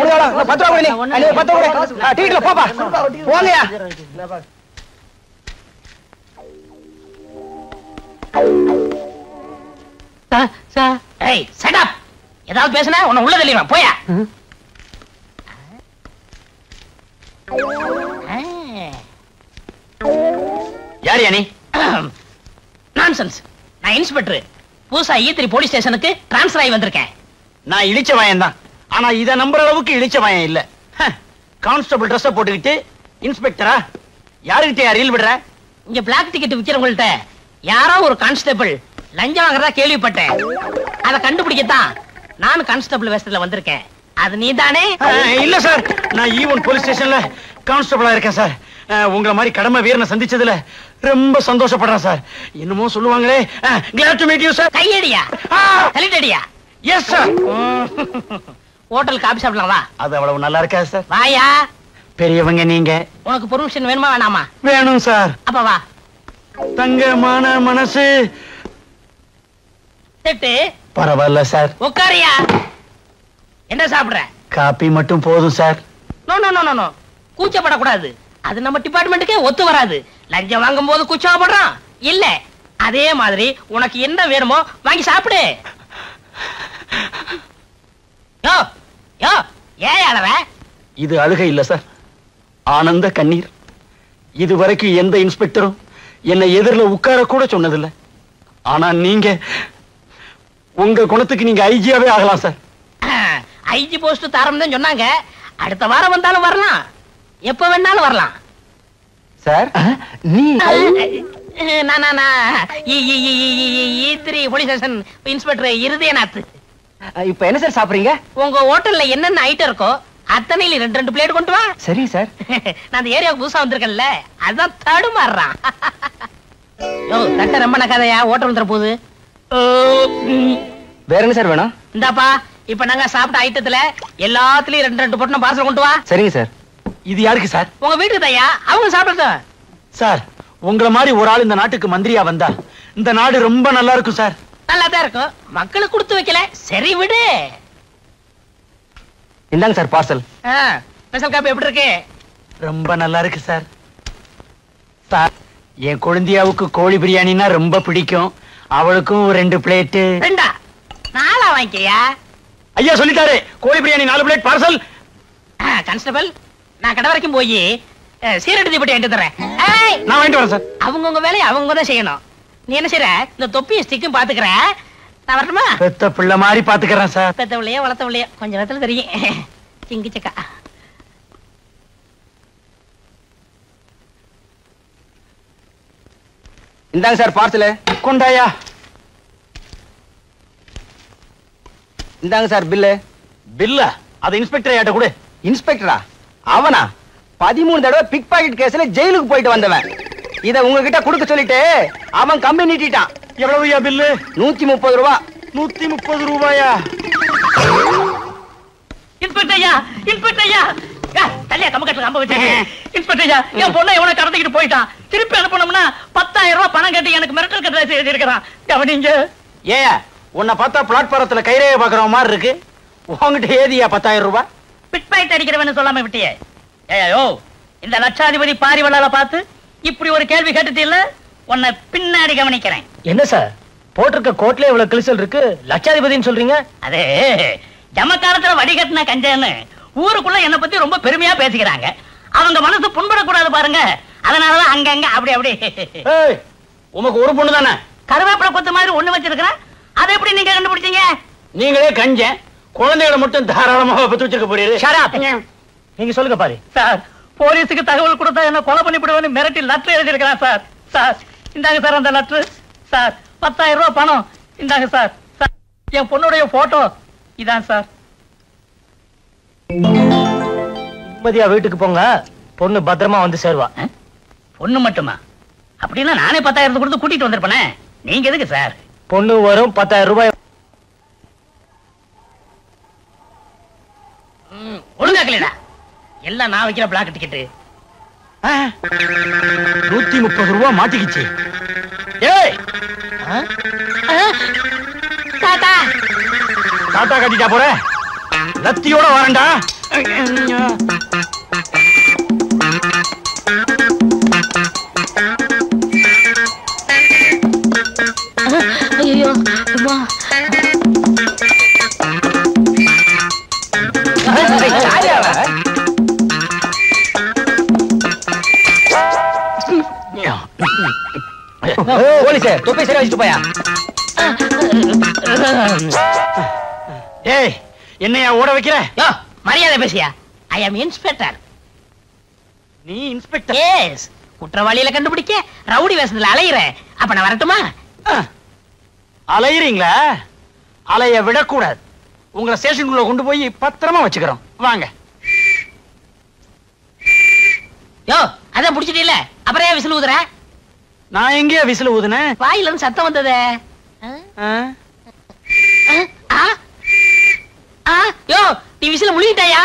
உனக்கு 10 ரூபா கொடு. நீ 10 ரூபா கொடு. டிக்கெட்ல போப்பா, போங்கயா. ஏய் ஷட் அப். ஏதாவது பேசுனா உன்னை உள்ள தள்ளிடுவேன். போயா. யார் யானி? நான்சென்ஸ். நான் இன்ஸ்பெக்டர். புதுசா E3 போலீஸ் ஸ்டேஷனுக்கு டிரான்ஸ்ஃபர் ஆகி வந்திருக்கேன். நான் இழிச்ச வாயன் தான். ஆனா இத நம்புற அளவுக்கு இழிச்ச வாயன் இல்ல. கான்ஸ்டபிள் ட்ரெஸ் போட்டுக்கிட்டு இன்ஸ்பெக்டரா? யாருக்கிட்ட ரீல் விடுற? இங்க பிளாக் டிக்கெட் விக்கிறவங்கள்ட்ட யாரோ ஒரு கான்ஸ்டபிள் லஞ்சம் வாங்குறதா கேள்விப்பட்டேன். அதை கண்டுபிடிக்கத்தான் நான் கான்ஸ்டபிள் வேஷத்துல வந்திருக்கேன். அது நீ தானே? இல்ல சார், நான் ஈவன் போலீஸ் ஸ்டேஷன்ல கான்ஸ்டபிளா இருக்கேன் சார். உங்களை மாதிரி கடமை வீரனை சந்திச்சதுல ரொம்ப சந்தோஷப்படுறேன் சார். என்னமோ சொல்லுவாங்களே, glad to meet you sir. கையடியா? சலிட்டடியா? Yes sir. ஹோட்டல் காபி சாப்பிடலாம் வா. அது அவ்வளவு நல்லா இருக்கா சார்? வாயா. பெரியவங்க நீங்க. உனக்கு பெர்மிஷன் வேணுமா வேணாமா? வேணும் சார். அப்ப வா. தங்கமான மனசு. செட்டு. பரவாயில்ல சார். உட்காரியா. என்ன சாப்பிடுற? காபி மட்டும் போதும் sir. No no no no, கூச்சப்படக்கூடாது. அது நம்ம டிபார்ட்மெண்ட்டுக்கே ஒத்து வராது. லஞ்சம் வாங்கும் போது கூச்சப்படுறான் இல்ல. அதே மாதிரி உனக்கு என்ன வேணுமோ வாங்கி சாப்பிடு. யோ யோ, ஏன் அழவ? இது அழுகை இல்ல சார், ஆனந்த கண்ணீர். இதுவரைக்கும் எந்த இன்ஸ்பெக்டரும் என்னை எதிரில உட்கார கூட சொன்னதில்லை. ஆனா நீங்க உங்க குணத்துக்கு நீங்க ஐஜியாவே ஆகலாம் சார். ஐஜி போஸ்ட் தாரம் தான் சொன்னாங்க. அடுத்த வாரம் வந்தாலும் வரலாம், எப்ப வேணாலும் வரலாம் சார். நீ E3 police station inspector Irudayanath. இப்ப என்ன சார் சாப்பிடுறீங்க? உங்க ஹோட்டல்ல என்னென்ன ஐட்டம் இருக்கோ அத்தனையில 2 பிளேட் கொண்டு வா. சரி சார். நான் அந்த ஏரியாவுக்கு புதுசா வந்திருக்கேன்ல, அதான் தடுமாறுறான். யோ தட்ட ரொம்ப நக்காதையா, ஹோட்டல் வந்துற போகுது. வேற என்ன சார் வேணும்? இந்தாப்பா, இப்ப நாங்க சாப்பிட்ட ஐட்டத்துல எல்லாத்துலயும் 2 பொட்டணம் பார்சல் கொண்டு வா. சரிங்க சார். இது யாருக்கு சார்? உங்க வீட்டுக்கு தாயா, அவங்க சாப்பிடுறது. சார், உங்களை மாதிரி ஒரு ஆள் இந்த நாட்டுக்கு மந்திரியா வந்தா இந்த நாடு ரொம்ப நல்லா இருக்கும் சார். நல்லா தான் இருக்கும், மக்களுக்கு கொடுத்து வைக்கல. சரி விடு. இந்தாங்க சார் பார்சல். ஸ்பெஷல் காப்பி எப்படி இருக்கு? ரொம்ப நல்லா இருக்கு சார். சார், என் குழந்தையாவுக்கு கோழி பிரியாணினா ரொம்ப பிடிக்கும். அவளுக்கும் 2 பிளேட். 2 4 வாங்கிக்கையா. ஐயா சொல்லிட்டாரு, கோழி பிரியாணி 4 பிளேட் பார்சல். கான்ஸ்டபிள், நான் கடை வரைக்கும் போய் சீரடி தீப்பெட்டி வாங்கிட்டு தரேன். நான் வாங்கிட்டு வரேன் சார். அவங்கவுங்க வேலையை அவங்க தான் செய்யணும். நீ என்ன செய்யற? இந்த தொப்பியும் ஸ்டிக்கும் பாத்துக்கிற. நான் வரட்டுமா? பெத்த பிள்ளை மாதிரி பாத்துக்கிறேன் சார். பெத்தவளையோ வளர்த்தவளையோ கொஞ்ச நேரத்துல தெரியும். சிங்கி சக்கா. இந்தாங்க சார் பார்சல். கொண்டாயா. இந்தாங்க சார் பில்லு. பில்ல அது இன்ஸ்பெக்டர் ஐயாட்ட கொடு. இன்ஸ்பெக்டரா? அவனா? 13 தடவை பிக் பாக்கெட் கேஸ்ல ஜெயிலுக்கு போயிட்டு வந்தவன். இத உங்ககிட்ட கொடுக்க சொல்லிட்டு அவன் கம்பி நீட்டிட்டான். எவ்வளவுயா பில்லு? 130 ரூபா. 130 ரூபாயா? இன்ஸ்பெக்டர் ஐயா, இன்ஸ்பெக்டர் ஐயா, தள்ளியா கம்பக்கட்டுல கம்ப வச்சு. இன்ஸ்பெக்டர் ஐயா, என் பொண்ணை எவனை கடத்திக்கிட்டு போயிட்டான். திருப்பி அனுப்பணும்னா 10,000 ரூபாய் பணம் கட்டி எனக்கு மிரட்டல் கட்ட எழுதிருக்கிறான். கவனிங்க. ஏயா, உன்னை பார்த்தா பிளாட்பாரத்துல கைரேய பாக்குற மாதிரி இருக்கு. உங்ககிட்ட ஏதியா 10,000 ரூபாய்? பிட் பாக்கெட் அடிக்கிறவன்னு சொல்லாம விட்டியே. ஏயோ, இந்த லட்சாதிபதி பாரிவளால பார்த்து இப்படி ஒரு கேள்வி கேட்டுட்டு இல்ல, உன்னை பின்னாடி கவனிக்கிறேன். என்ன சார் போட்டிருக்க கோட்ல இவ்வளவு கிழிச்சல் இருக்கு, லட்சாதிபதின்னு சொல்றீங்க? அதே ஜமக்காலத்துல வடிகட்டின கஞ்சன்னு ஊருக்குள்ள என்ன பத்தி ரொம்ப பெருமையா பேசிக்கிறாங்க. அவங்க மனசு புண்படக்கூடாது பாருங்க. அதனாலதான் அங்கங்க அப்படி அப்படி. உமக்கு ஒரு பொண்ணு தானே? கருவேப்பிலை கொத்து மாதிரி ஒண்ணு வச்சிருக்கிறேன். அதை எப்படி நீங்க கண்டுபிடிச்சீங்க? நீங்களே கஞ்ச குழந்தைகளை மட்டும் தாராளமா பத்து வச்சிருக்க போறீரு. நீங்க சொல்லுங்க பாரு. சார், போலீஸுக்கு தகவல் கொடுத்தா என்ன கொலை பண்ணிவிடுவேன்னு மிரட்டி லெட்டர் எழுதிருக்கிறான் சார். சார் இந்தாங்க சார் அந்த லெட்டர். சார் 10,000 ரூபாய் பணம் இந்தாங்க சார். சார் என் பொண்ணுடைய போட்டோ இதான் சார். நிம்மதியா வீட்டுக்கு போங்க, பொண்ணு பத்திரமா வந்து சேருவா. பொண்ணு மட்டுமா? அப்படின்னா நானே 10,000 கொடுத்து கூட்டிட்டு வந்திருப்பேனே. நீங்க எதுக்கு சார்? பொண்ணு வரும் 10,000 ரூபாய். ஒழுங்காக்கலடா, எல்லாம் நான் வைக்கிற பிளாக் டிக்கெட்டு. 130 ரூபாய் மாட்டிக்கிச்சு. ஏய் தாத்தா டாட்டா கட்டிட்டா போற, லத்தியோட வரண்டா. ஐயோ போலீஸே, தொப்பை சரியா வச்சுட்டு போயா. ஏய், என்னையா ஓட வைக்கிற? மரியாதை பேசியா. ஐ அம் இன்ஸ்பெக்டர். நீ இன்ஸ்பெக்டர்? எஸ். குற்றவாளியில கண்டுபிடிக்க ரவுடி வேஷத்துல அலையிறேன். அப்ப நான் வரட்டுமா? அலையிறீங்களா? அலைய விடக்கூடாது. உங்களை ஸ்டேஷனுக்குள்ள கொண்டு போய் பத்திரமா வச்சுக்கிறோம். வாங்க. யோ, அதான் புடிச்சிட்டீல, அப்புறம் ஏன் விசில் ஊதுற? நான் எங்கேயா விசில் ஊதுனேன்? வாயில இருந்து சத்தம் வந்ததே. யோ, நீ விசில முழுங்கிட்டாயா?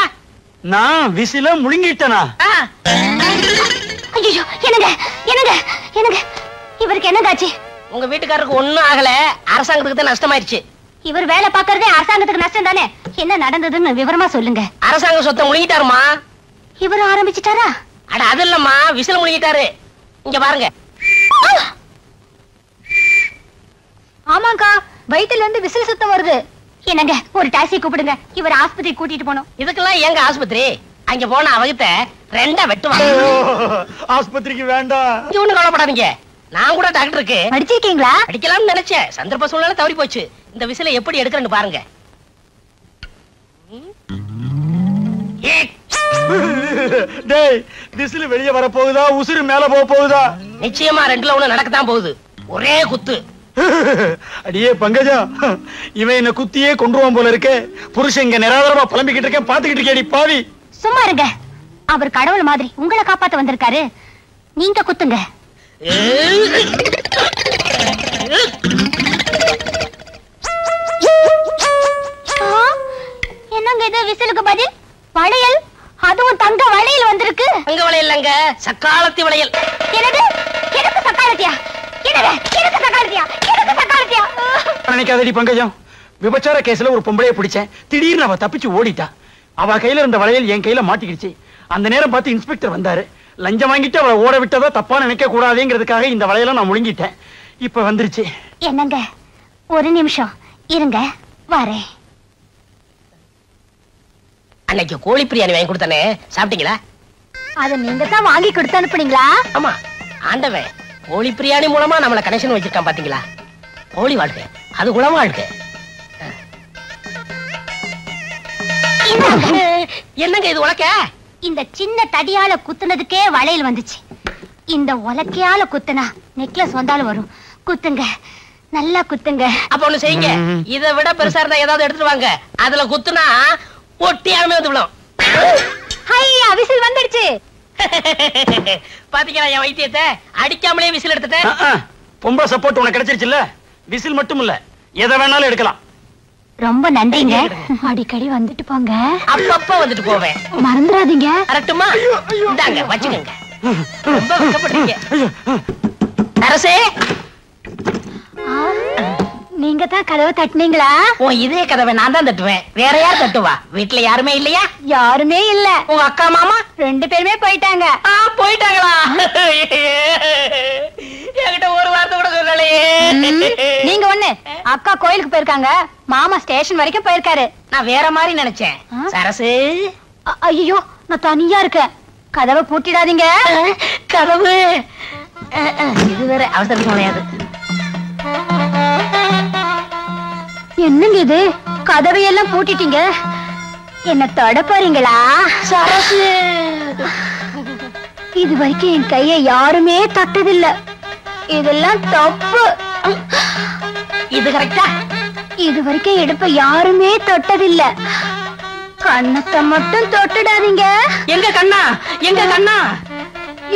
நான் விசில முழுங்கிட்டனா? ஐயோ, என்னங்க என்னங்க என்னங்க, இவருக்கு என்னதாச்சு? உங்க வீட்டுக்காரருக்கு ஒண்ணும் ஆகல, அரசாங்கத்துக்கு தான் நஷ்டமாயிருச்சு. இவர் வேலை பாக்குறதே அரசாங்கத்துக்கு நஷ்டம் தானே. என்ன நடந்ததுன்னு விவரமா சொல்லுங்க. அரசாங்க சொத்தை முழுங்கிட்டாருமா. இவரும் ஆரம்பிச்சிட்டாரா? அட அது இல்லம்மா, விசில முழுங்கிட்டாரு. இங்க பாருங்க. ஆமாங்கா, வயித்துல இருந்து விசில் சுத்தம் வருது. என்னங்க, ஒரு டாக்ஸி கூப்பிடுங்க, இவர் ஆஸ்பத்திரி கூட்டிட்டு போனோம். இதுக்கெல்லாம் எங்க ஆஸ்பத்திரி? அங்க போன அவகிட்ட ரெண்டா வெட்டுவாங்க. ஆஸ்பத்திரிக்கு வேண்டாம். ஒண்ணு கவலைப்படாதீங்க, நான் கூட டாக்டருக்கு படிச்சிருக்கீங்களா? படிக்கலாம்னு நினைச்சேன், சந்தர்ப்ப சூழ்நிலை தவறி போச்சு. இந்த விசில எப்படி எடுக்கிறேன்னு பாருங்க. டேய், விசில் வெளியே வர போகுதா, உசுறு மேல போக போகுதா? நிச்சயமா ரெண்டுல ஒண்ணு நடக்கத்தான் போகுது. ஒரே குத்து. அடியே பங்கஜா, இவன் என்ன குத்தியே கொன்றுவான் போல இருக்கே. புருஷன் இங்க நிராதரமா புலம்பிக்கிட்டு இருக்கேன், பாத்துக்கிட்டு இருக்கேடி பாவி. சும்மா இருங்க, அவர் கடவுள் மாதிரி உங்களை காப்பாத்த வந்திருக்காரு. நீங்க குத்துங்க. என்னங்க இது விசிலுக்கு பதில்? வளையல், அதுவும் தங்க வளையல் வந்திருக்கு. தங்க வளையல் இல்லங்க, சக்காலத்தி வளையல். என்னது? எனக்கு சக்காலத்தியா? நினைக்காதடி பங்கஜம், விபச்சார கேஸ்ல ஒரு பொம்பளைய பிடிச்சேன், திடீர்னு அவ தப்பிச்சு ஓடிட்டா. அவ கையில இருந்த வளையல் என் கையில மாட்டிக்கிடுச்சு. அந்த நேரம் பார்த்து இன்ஸ்பெக்டர் வந்தாரு. லஞ்சம் வாங்கிட்டு அவளை ஓட விட்டதா தப்பா நினைக்க கூடாதுங்கிறதுக்காக இந்த வளையல நான் முழுங்கிட்டேன். இப்ப வந்துருச்சு. என்னங்க, ஒரு நிமிஷம் இருங்க, வரேன். அன்னைக்கு கோழி பிரியாணி வாங்கி கொடுத்தானே, சாப்பிட்டீங்களா? அத நீங்க தான் வாங்கி கொடுத்து அனுப்புனீங்களா? ஆமா, ஆண்டவன் கோழி பிரியாணி மூலமா நம்மள கனெக்ஷன் வச்சிருக்கான் பாத்தீங்களா? கோழி வாழ்க்கை, அது குளம் வாழ்க்கை. என்னங்க இது உலக்க? இந்த சின்ன தடியால குத்துனதுக்கே வளையல் வந்துச்சு. இந்த உலக்கையால குத்துனா நெக்லஸ் வந்தாலும் வரும். குத்துங்க, நல்லா குத்துங்க. அப்ப ஒண்ணு செய்யுங்க, இதை விட பெருசா இருந்தா ஏதாவது எடுத்துட்டு வாங்க. அதுல குத்துனா ஒட்டியாமே வந்து விடும். ஹையா, விசில் வந்துடுச்சு. பாத்தீங்களா என் வைத்தியத்தை? அடிக்காமலே விசில் எடுத்துட்டேன். பொம்பளை சப்போர்ட் உனக்கு கிடைச்சிருச்சுல்ல. விசில் மட்டும் இல்ல, எதை வேணாலும் எடுக்கலாம். ரொம்ப நன்றிங்க. அடிக்கடி வந்துட்டு போங்க. அப்பப்ப வந்துட்டு போவேன், மறந்துடாதீங்க. கரெக்டுமா? இந்தாங்க வச்சுக்கோங்க. ரொம்ப வெட்கப்படுறீங்க. அரசே, நீங்க தான் கதவை தட்டுனீங்களா? உன் இதே கதவை நான் தான் தட்டுவேன், வேற யார் தட்டுவா? வீட்டுல யாருமே இல்லையா? யாருமே இல்ல. உங்க அக்கா மாமா 2 பேருமே போயிட்டாங்க. போயிட்டாங்களா? என்கிட்ட ஒரு வார்த்தை கூட சொல்லலையே. நீங்க ஒண்ணு, அக்கா கோயிலுக்கு போயிருக்காங்க, மாமா ஸ்டேஷன் வரைக்கும் போயிருக்காரு. நான் வேற மாதிரி நினைச்சேன். சரசு, ஐயோ, நான் தனியா இருக்கேன். கதவை பூட்டிடாதீங்க. கதவு இது வேற அவசரத்துக்கு முடியாது. என்னங்க இது? கதவையெல்லாம் பூட்டிட்டீங்க. என்ன தொட போறீங்களா? சரசு, இது வரைக்கும் என் கையை யாருமே தொட்டதில்ல. இதெல்லாம் தப்பு. இது கரெக்டா? இது வரைக்கும் இடுப்ப யாருமே தொட்டதில்ல. கண்ணத்தை மட்டும் தொட்டுடாதீங்க. எங்க கண்ணா? எங்க கண்ணா?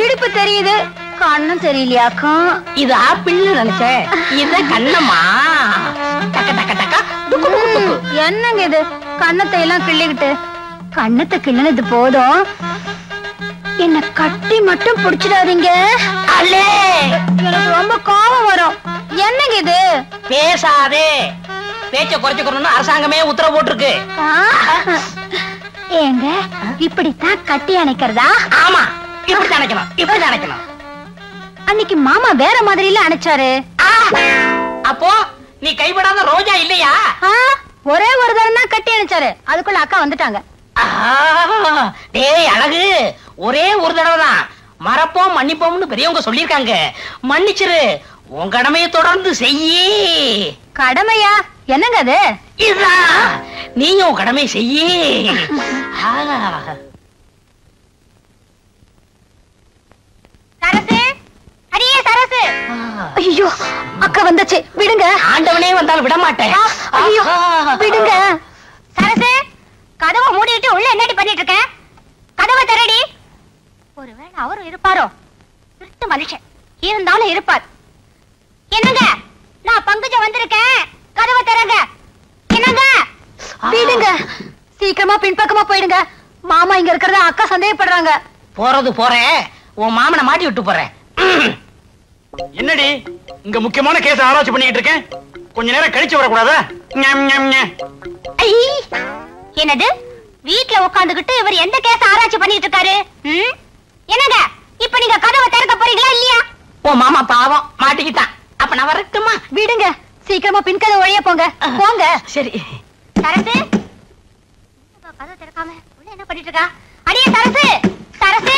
இடுப்பு தெரியுது, கண்ணும் தெரியலையாக்கா. இது ஆப்பிள்னு நினைச்சேன். இது கண்ணம்மா. டக்க டக்க டக்க டுக்கு டுக்கு டுக்கு. என்னங்க இது? கண்ணத்தை எல்லாம் கிள்ளிக்கிட்டு. கண்ணத்தை கிள்ளினது போதும், என்ன கட்டி மட்டும் புடிச்சிடாதீங்க. அல்லே, எனக்கு ரொம்ப கோபம் வரும். என்னங்க இது? பேசாதே. பேச்ச குறைச்சுக்கணும்னு அரசாங்கமே உத்தரவு போட்டிருக்கு. ஏங்க இப்படித்தான் கட்டி அணைக்கிறதா? ஆமா, இப்படி அணைக்கணும், இப்படி அணைக்கணும். அன்னைக்கு மாமா வேற மாதிரில அணைச்சாரு. அப்போ நீ கைவிடாத ரோஜா இல்லையா? ஒரே ஒரு தரம் தான் கட்டி அணைச்சாரு. அதுக்குள்ள அக்கா வந்துட்டாங்க. டேய் அழகு, ஒரே ஒரு தடவை தான். மறப்போம் மன்னிப்போம்னு பெரியவங்க சொல்லிருக்காங்க. மன்னிச்சிரு, உன் கடமையை தொடர்ந்து செய்யி. கடமையா? என்னங்க அது? இதுதான், நீயும் கடமை செய்யி. சரசு, அடியே சரசு. ஐயோ, அக்கா வந்தாச்சு, விடுங்க. ஆண்டவனே வந்தாலும் விட மாட்டேன். ஐயோ விடுங்க. சரசு, கதவை மூடிட்டு உள்ள என்னடி பண்ணிட்டு இருக்க? கதவை திறடி. ஒருவேளை அவரும் இருப்பாரோ? திருட்டு மனுஷன் இருந்தாலும் இருப்பார். என்னங்க, நான் பங்குஜ வந்திருக்கேன், கதவை திறங்க. என்னங்க? விடுங்க, சீக்கிரமா பின்பக்கமா போயிடுங்க. மாமா இங்க இருக்கிறத அக்கா சந்தேகப்படுறாங்க. போறது போறேன், உன் மாமனை மாட்டி விட்டு போறேன். என்னடி இங்க முக்கியமான கேஸ் ஆராய்ச்சி பண்ணிட்டு இருக்கேன், கொஞ்ச நேரம் கழிச்சு வரக்கூடாதா? என்னது? வீட்ல உட்காந்துக்கிட்டு இவர் எந்த கேஸ் ஆராய்ச்சி பண்ணிட்டு இருக்காரு? என்னங்க, இப்ப நீங்க கதவை திறக்க போறீங்களா இல்லையா? உன் மாமா பாவம் மாட்டிக்கிட்டான். அப்ப நான் வரட்டுமா? விடுங்க, சீக்கிரமா பின்கதை வழியா போங்க. போங்க. சரி. சரசு, கதவை திறக்காம உள்ள என்ன பண்ணிட்டு இருக்கா? அடியே சரசு, சரசு.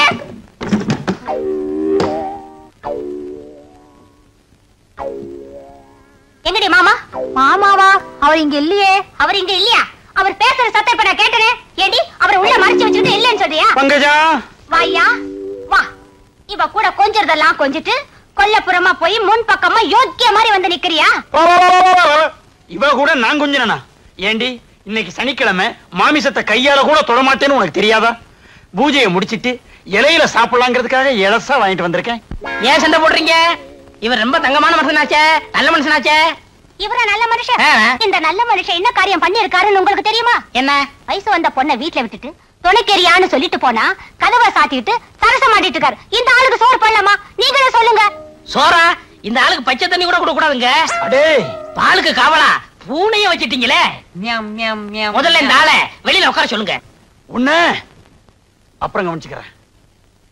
எங்கடி மாமா? மாமாவா? அவர் இங்க இல்லையே. அவர் இங்க இல்லையா? அவர் பேசுற சத்தம் இப்ப நான் கேட்டேன். ஏடி, அவரை உள்ள மறைச்சு வச்சுட்டு இல்லன்னு சொல்றியா? பங்கஜா, வாயா வா. இவ கூட கொஞ்சறதெல்லாம் கொஞ்சிட்டு கொல்லப்புறமா போய் முன் பக்கமா யோக்கிய மாதிரி வந்து நிக்கிறியா? இவ கூட நான் கொஞ்சனா? ஏண்டி, இன்னைக்கு சனிக்கிழமை, மாமிசத்தை கையால கூட தொடமாட்டேன்னு உனக்கு தெரியாதா? பூஜையை முடிச்சிட்டு இலையில சாப்பிடலாங்கிறதுக்காக இலசா வாங்கிட்டு வந்திருக்கேன். ஏன் சண்டை போடுறீங்க? இவர் ரொம்ப தங்கமான மனுஷனாச்சே, நல்ல மனுஷனாச்சே. இவரா நல்ல மனுஷன்? இந்த நல்ல மனுஷன் என்ன காரியம் பண்ணி இருக்காருன்னு உங்களுக்கு தெரியுமா? என்ன? வயசு வந்த பொண்ணை வீட்டுல விட்டுட்டு துணைக்கெரியான்னு சொல்லிட்டு போனா கதவை சாத்திட்டு சரச மாட்டிட்டு இருக்காரு. இந்த ஆளுக்கு சோறு பண்ணலாமா? நீங்களே சொல்லுங்க. சோறா? இந்த ஆளுக்கு பச்சை தண்ணி கூட கொடுக்க கூடாதுங்க. அடே, பாலுக்கு காவலா பூனைய வச்சிட்டீங்களே. முதல்ல இந்த ஆளை வெளியில உட்கார சொல்லுங்க. உன்ன அப்புறம் கவனிச்சுக்கிறேன்.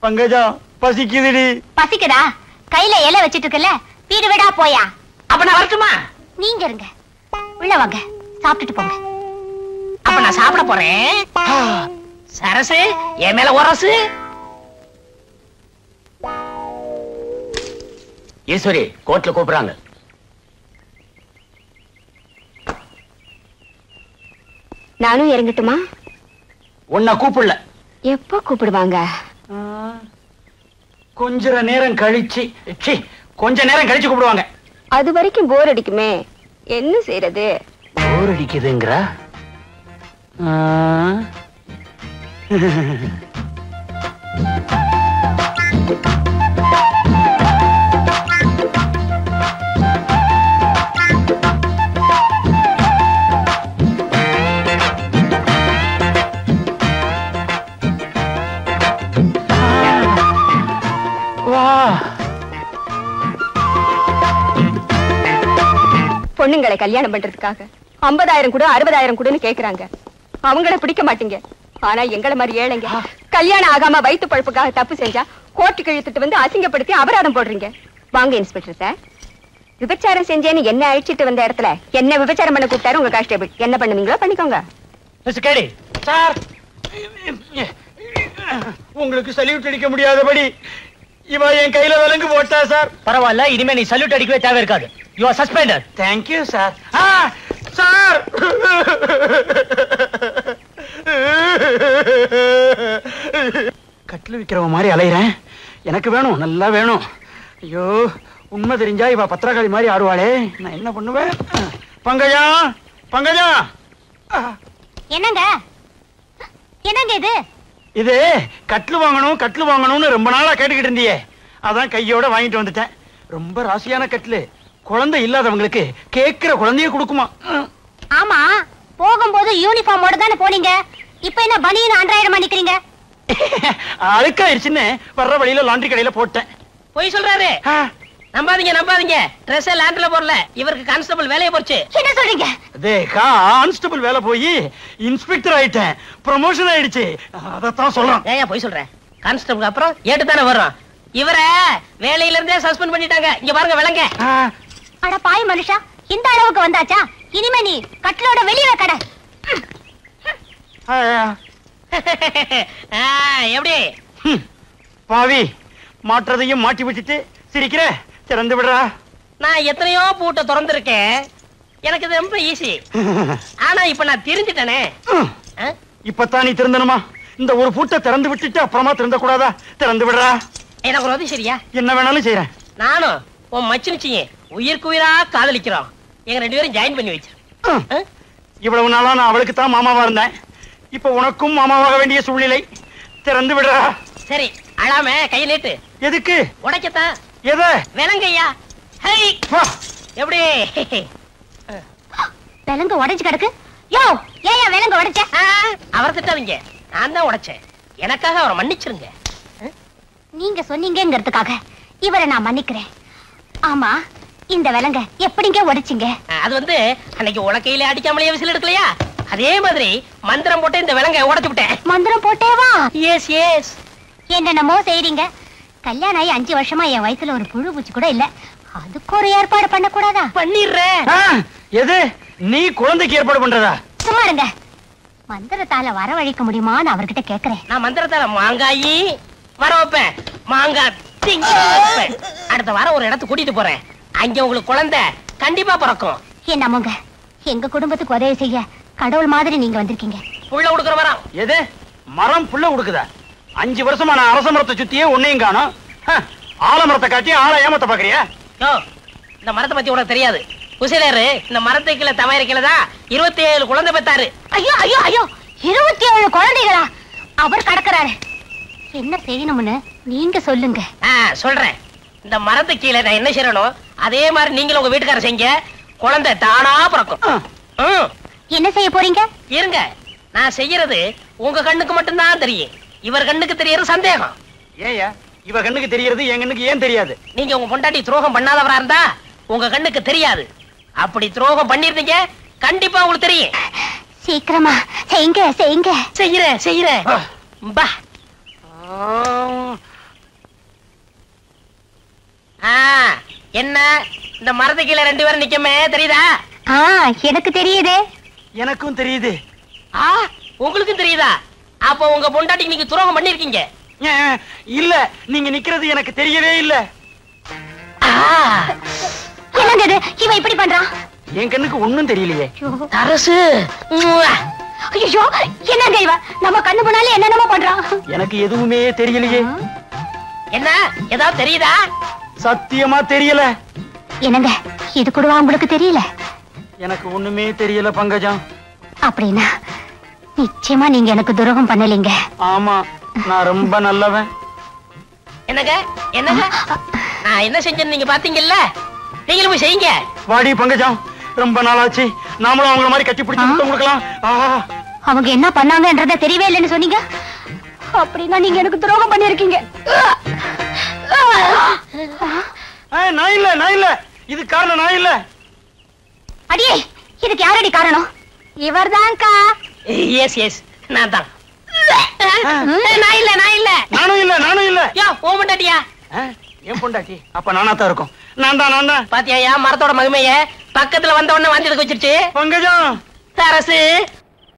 பங்கஜா, பசிக்குதுடி. பசிக்குதா? கையில இலை வச்சிட்டு இருக்கல, வீடு விடா போயா. அப்ப நான் வரட்டுமா? நீங்க இருங்க, உள்ள வாங்க, சாப்பிட்டுட்டு போங்க. அப்ப நான் சாப்பிட போறேன். சரசு, என் மேல உரசு. ஈஸ்வரி, கோர்ட்ல கூப்பிடுறாங்க. நானும் இறங்கட்டுமா? உன்னை கூப்பிடல. எப்போ கூப்பிடுவாங்க? கொஞ்ச நேரம் கழிச்சு, கொஞ்ச நேரம் கழிச்சு கூப்பிடுவாங்க. அது வரைக்கும் போர் அடிக்குமே, என்ன செய்யறது? போர் அடிக்குதுங்கறா? பொண்ணுங்களை கல்யாணம் பண்றதுக்காக 50,000 கூட 60,000 கூடன்னு கேக்குறாங்க. அவங்கள பிடிக்க மாட்டீங்க. ஆனா எங்களை மாதிரி ஏழைங்க கல்யாணம் ஆகாம வயிற்று பழப்புக்காக தப்பு செஞ்சா கோர்ட்டுக்கு இழுத்துட்டு வந்து அசிங்கப்படுத்தி அபராதம் போடுறீங்க. வாங்க இன்ஸ்பெக்டர் சார், விபச்சாரம் செஞ்சேன்னு என்ன அழிச்சிட்டு வந்த இடத்துல என்ன விபச்சாரம் பண்ண கூப்பிட்டாரு உங்க கான்ஸ்டேபிள். என்ன பண்ணுவீங்களோ பண்ணிக்கோங்க. சார், உங்களுக்கு சல்யூட் அடிக்க முடியாதபடி இவ என் கையில விலங்கு போட்டா சார். பரவாயில்ல, இனிமே நீ சல்யூட் அடிக்கவே தேவை இருக்காது. You are suspended. Thank you sir. Sir, கட்டில் விக்கிறவன் மாதிரி அலையிறேன். எனக்கு வேணும், நல்லா வேணும். ஐயோ, உண்மை தெரிஞ்சா இவ பத்திரகாளி மாதிரி ஆடுவாளே, நான் என்ன பண்ணுவேன்? பங்கஜா, பங்கஜா. என்னங்க என்னங்க இது? இது கட்டில் வாங்கணும், கட்டில் வாங்கணும்னு ரொம்ப நாளா கேட்டுக்கிட்டு இருந்தியே, அதான் கையோட வாங்கிட்டு வந்துட்டேன். ரொம்ப ராசியான கட்டில், குழந்தை இல்லாதவங்களுக்கு கேட்கிற குழந்தைய கொடுக்குமா. ஆமா, போகும்போது யூனிஃபார்மோட தானே போனீங்க, இப்ப என்ன பனியன் அன்றாயிரமா நிக்கிறீங்க? அழுக்காயிருச்சுன்னு வர்ற வழியில லாண்டரி கடையில போட்டேன். போய் சொல்றாரு. நம்பாதீங்க நம்பாதீங்க, ட்ரெஸ் லாண்டரில போடல, இவருக்கு கான்ஸ்டபிள் வேலையை போச்சு. என்ன சொல்றீங்க? கான்ஸ்டபிள் வேலை போய் இன்ஸ்பெக்டர் ஆயிட்டேன், ப்ரமோஷன் ஆயிடுச்சு. அதத்தான் சொல்றேன். ஏன் போய் சொல்றேன்? கான்ஸ்டபிள் அப்புறம் ஏட்டு தானே வர்றோம். இவரை வேலையில இருந்தே சஸ்பெண்ட் பண்ணிட்டாங்க. இங்க பாருங்க விலங்க. அட பாய் மனுஷா, இந்த அளவுக்கு வந்தாச்சா? இனிமே நீ கட்டிலோட வெளியே கடை. எப்படி பாவி, மாற்றதையும் மாட்டி விட்டுட்டு சிரிக்கிற, திறந்து விடுறா. நான் எத்தனையோ பூட்டை திறந்திருக்கேன், எனக்கு இது ரொம்ப ஈஸி. ஆனா இப்ப நான் தெரிஞ்சுட்டேனே. இப்பதான் நீ திறந்தனுமா? இந்த ஒரு பூட்டை திறந்து விட்டுட்டு அப்புறமா திறந்த கூடாதா? திறந்து விடுறா. எனக்கு ஒரு உதவி சரியா? என்ன வேணாலும் செய்யறேன். நானும் உன் மச்சினிச்சிங்க உயிருக்கு உயிரா காதலிக்கிறோம், எங்க 2 பேரும் ஜாயின் பண்ணி வச்சு. இவ்வளவு நாளா நான் அவளுக்கு தான் மாமாவா இருந்தேன், இப்ப உனக்கும் மாமாவாக வேண்டிய சூழ்நிலை. திறந்து விடுறா. சரி, அழாம கையை நீட்டு. எதுக்கு? உடைக்கத்தான். எத? விலங்கையா. எப்படி விலங்கு உடைச்சு கிடக்கு? யோ, ஏயா விலங்கு உடைச்ச? அவரை திட்டாதீங்க, நான் தான் உடைச்சேன். எனக்காக அவரை மன்னிச்சிருங்க. நீங்க சொன்னீங்கிறதுக்காக இவரை நான் மன்னிக்கிறேன். ஆமா, இந்த விலங்க எப்படிங்க உடைச்சிங்க? அது வந்து அன்னைக்கு உலக்கையில அடிக்காமலேயே விசில் எடுக்கலையா, அதே மாதிரி மந்திரம் போட்டு இந்த விலங்க உடைச்சு விட்டேன். மந்திரம் போட்டேவா? S S. என்னென்னமோ செய்றீங்க. கல்யாணம் ஆகி 5 வருஷமா என் வயசுல ஒரு புழு பூச்சி கூட இல்ல, அதுக்கு ஒரு ஏற்பாடு பண்ண கூடாதா? பண்ணிடுறேன். எது? நீ குழந்தைக்கு ஏற்பாடு பண்றதா? சும்மா இருங்க. மந்திரத்தால வரவழைக்க முடியுமான்னு அவர்கிட்ட கேக்குறேன். நான் மந்திரத்தால மாங்காயி வர வைப்பேன், மாங்காய் திங்க வைப்பேன். அடுத்த வாரம் ஒரு இடத்துக்கு கூட்டிட்டு போறேன், அங்க உங்களுக்கு குழந்தை கண்டிப்பா பிறக்கும். என்னமோங்க, எங்க குடும்பத்துக்கு உதவி செய்ய கடவுள் மாதிரி நீங்க வந்திருக்கீங்க. புள்ள கொடுக்குற மரம். எது? மரம் புள்ள கொடுக்குதா? 5 வருஷமா நான் அரச மரத்தை சுத்தியே ஒன்னையும் காணோம். ஆலமரத்தை காட்டி ஆளை ஏமாத்த பாக்குறியா? இந்த மரத்தை பத்தி உனக்கு தெரியாது. குசிலரு இந்த மரத்துக்கு கீழே தவறிக்கலதான் 27 குழந்தை பெத்தாரு. ஐயோ ஐயோ ஐயோ, 27 குழந்தைகளா? அவர் கடக்குறாரு. என்ன செய்யணும்னு நீங்க சொல்லுங்க. சொல்றேன். இந்த மரத்துக்கு கீழே நான் என்ன செய்யணும் அதே மாதிரி நீங்களும் உங்க வீட்டுக்காரர் செய்யுங்க, குழந்தை தானா பிறக்கும். என்ன செய்ய போறீங்க? இருங்க, நான் செய்யறது உங்க கண்ணுக்கு மட்டும்தான் தெரியும், இவர் கண்ணுக்கு தெரியறது சந்தேகம். ஏயா இவ கண்ணுக்கு தெரியறது என் கண்ணுக்கு ஏன் தெரியாது? நீங்க உங்க பொண்டாட்டி துரோகம் பண்ணாதவரா இருந்தா உங்க கண்ணுக்கு தெரியாது, அப்படி துரோகம் பண்ணிருந்தீங்க கண்டிப்பா உங்களுக்கு தெரியும். சீக்கிரமா செய்யுங்க செய்யுங்க. செய்யறேன் செய்யறேன். பா. என்ன இந்த மரத்து கீழே 2 பேரும் நிக்கமே தெரியுதா? எனக்கு தெரியுதே. எனக்கும் தெரியுது. உங்களுக்கும் தெரியுதா? அப்ப உங்க பொண்டாட்டிக்கு நீங்க துரோகம் பண்ணிருக்கீங்க. இல்ல, நீங்க நிக்கிறது எனக்கு தெரியவே இல்ல. என்னங்க இது? இவன் இப்படி பண்றான்? என் கண்ணுக்கு ஒண்ணும் தெரியலையே. அரசு. ஐயோ, என்னங்க இவன் நம்ம கண்ணு முன்னாலே என்னென்னமோ பண்றான்? எனக்கு எதுவுமே தெரியலையே. என்ன ஏதாவது தெரியுதா? சத்தியமா தெரியல. என்னங்க இது கூட உங்களுக்கு தெரியல? எனக்கு ஒண்ணுமே தெரியல பங்கஜம். அப்படின்னா நிச்சயமா நீங்க எனக்கு துரோகம் பண்ணலீங்க. ஆமா, நான் ரொம்ப நல்லவன். என்னங்க என்னங்க நான் என்ன செஞ்சேன்னு நீங்க பாத்தீங்கல்ல, நீங்களும் போய் செய்யுங்க. வாடி பங்கஜம், ரொம்ப நாளாச்சு, நாமளும் அவங்கள மாதிரி கட்டி பிடிச்சு முத்தம் கொடுக்கலாம். அவங்க என்ன பண்ணாங்கன்றத தெரியவே இல்லைன்னு சொன்னீங்க, அப்படின்னா நீங்க எனக்கு துரோகம் பண்ணிருக்கீங்க. நான் இல்ல, நான் இல்ல, இது காரணம் நான் இல்ல. அடியே, இதுக்கு யாரடி காரணம்? இவர்தான்க்கா. எஸ் எஸ், நான் தான். நான் இல்ல, நான் இல்ல. நானும் இல்ல, நானும் இல்ல. யோ, ஓ பொண்டாட்டியா? என் பொண்டாட்டி. அப்ப நானா தான் இருக்கும். நான் தான், நான் தான். பாத்தியா மரத்தோட மகிமைய? பக்கத்துல வந்த உடனே வாந்தி எடுக்க வச்சிருச்சு. பங்கஜம் அரசு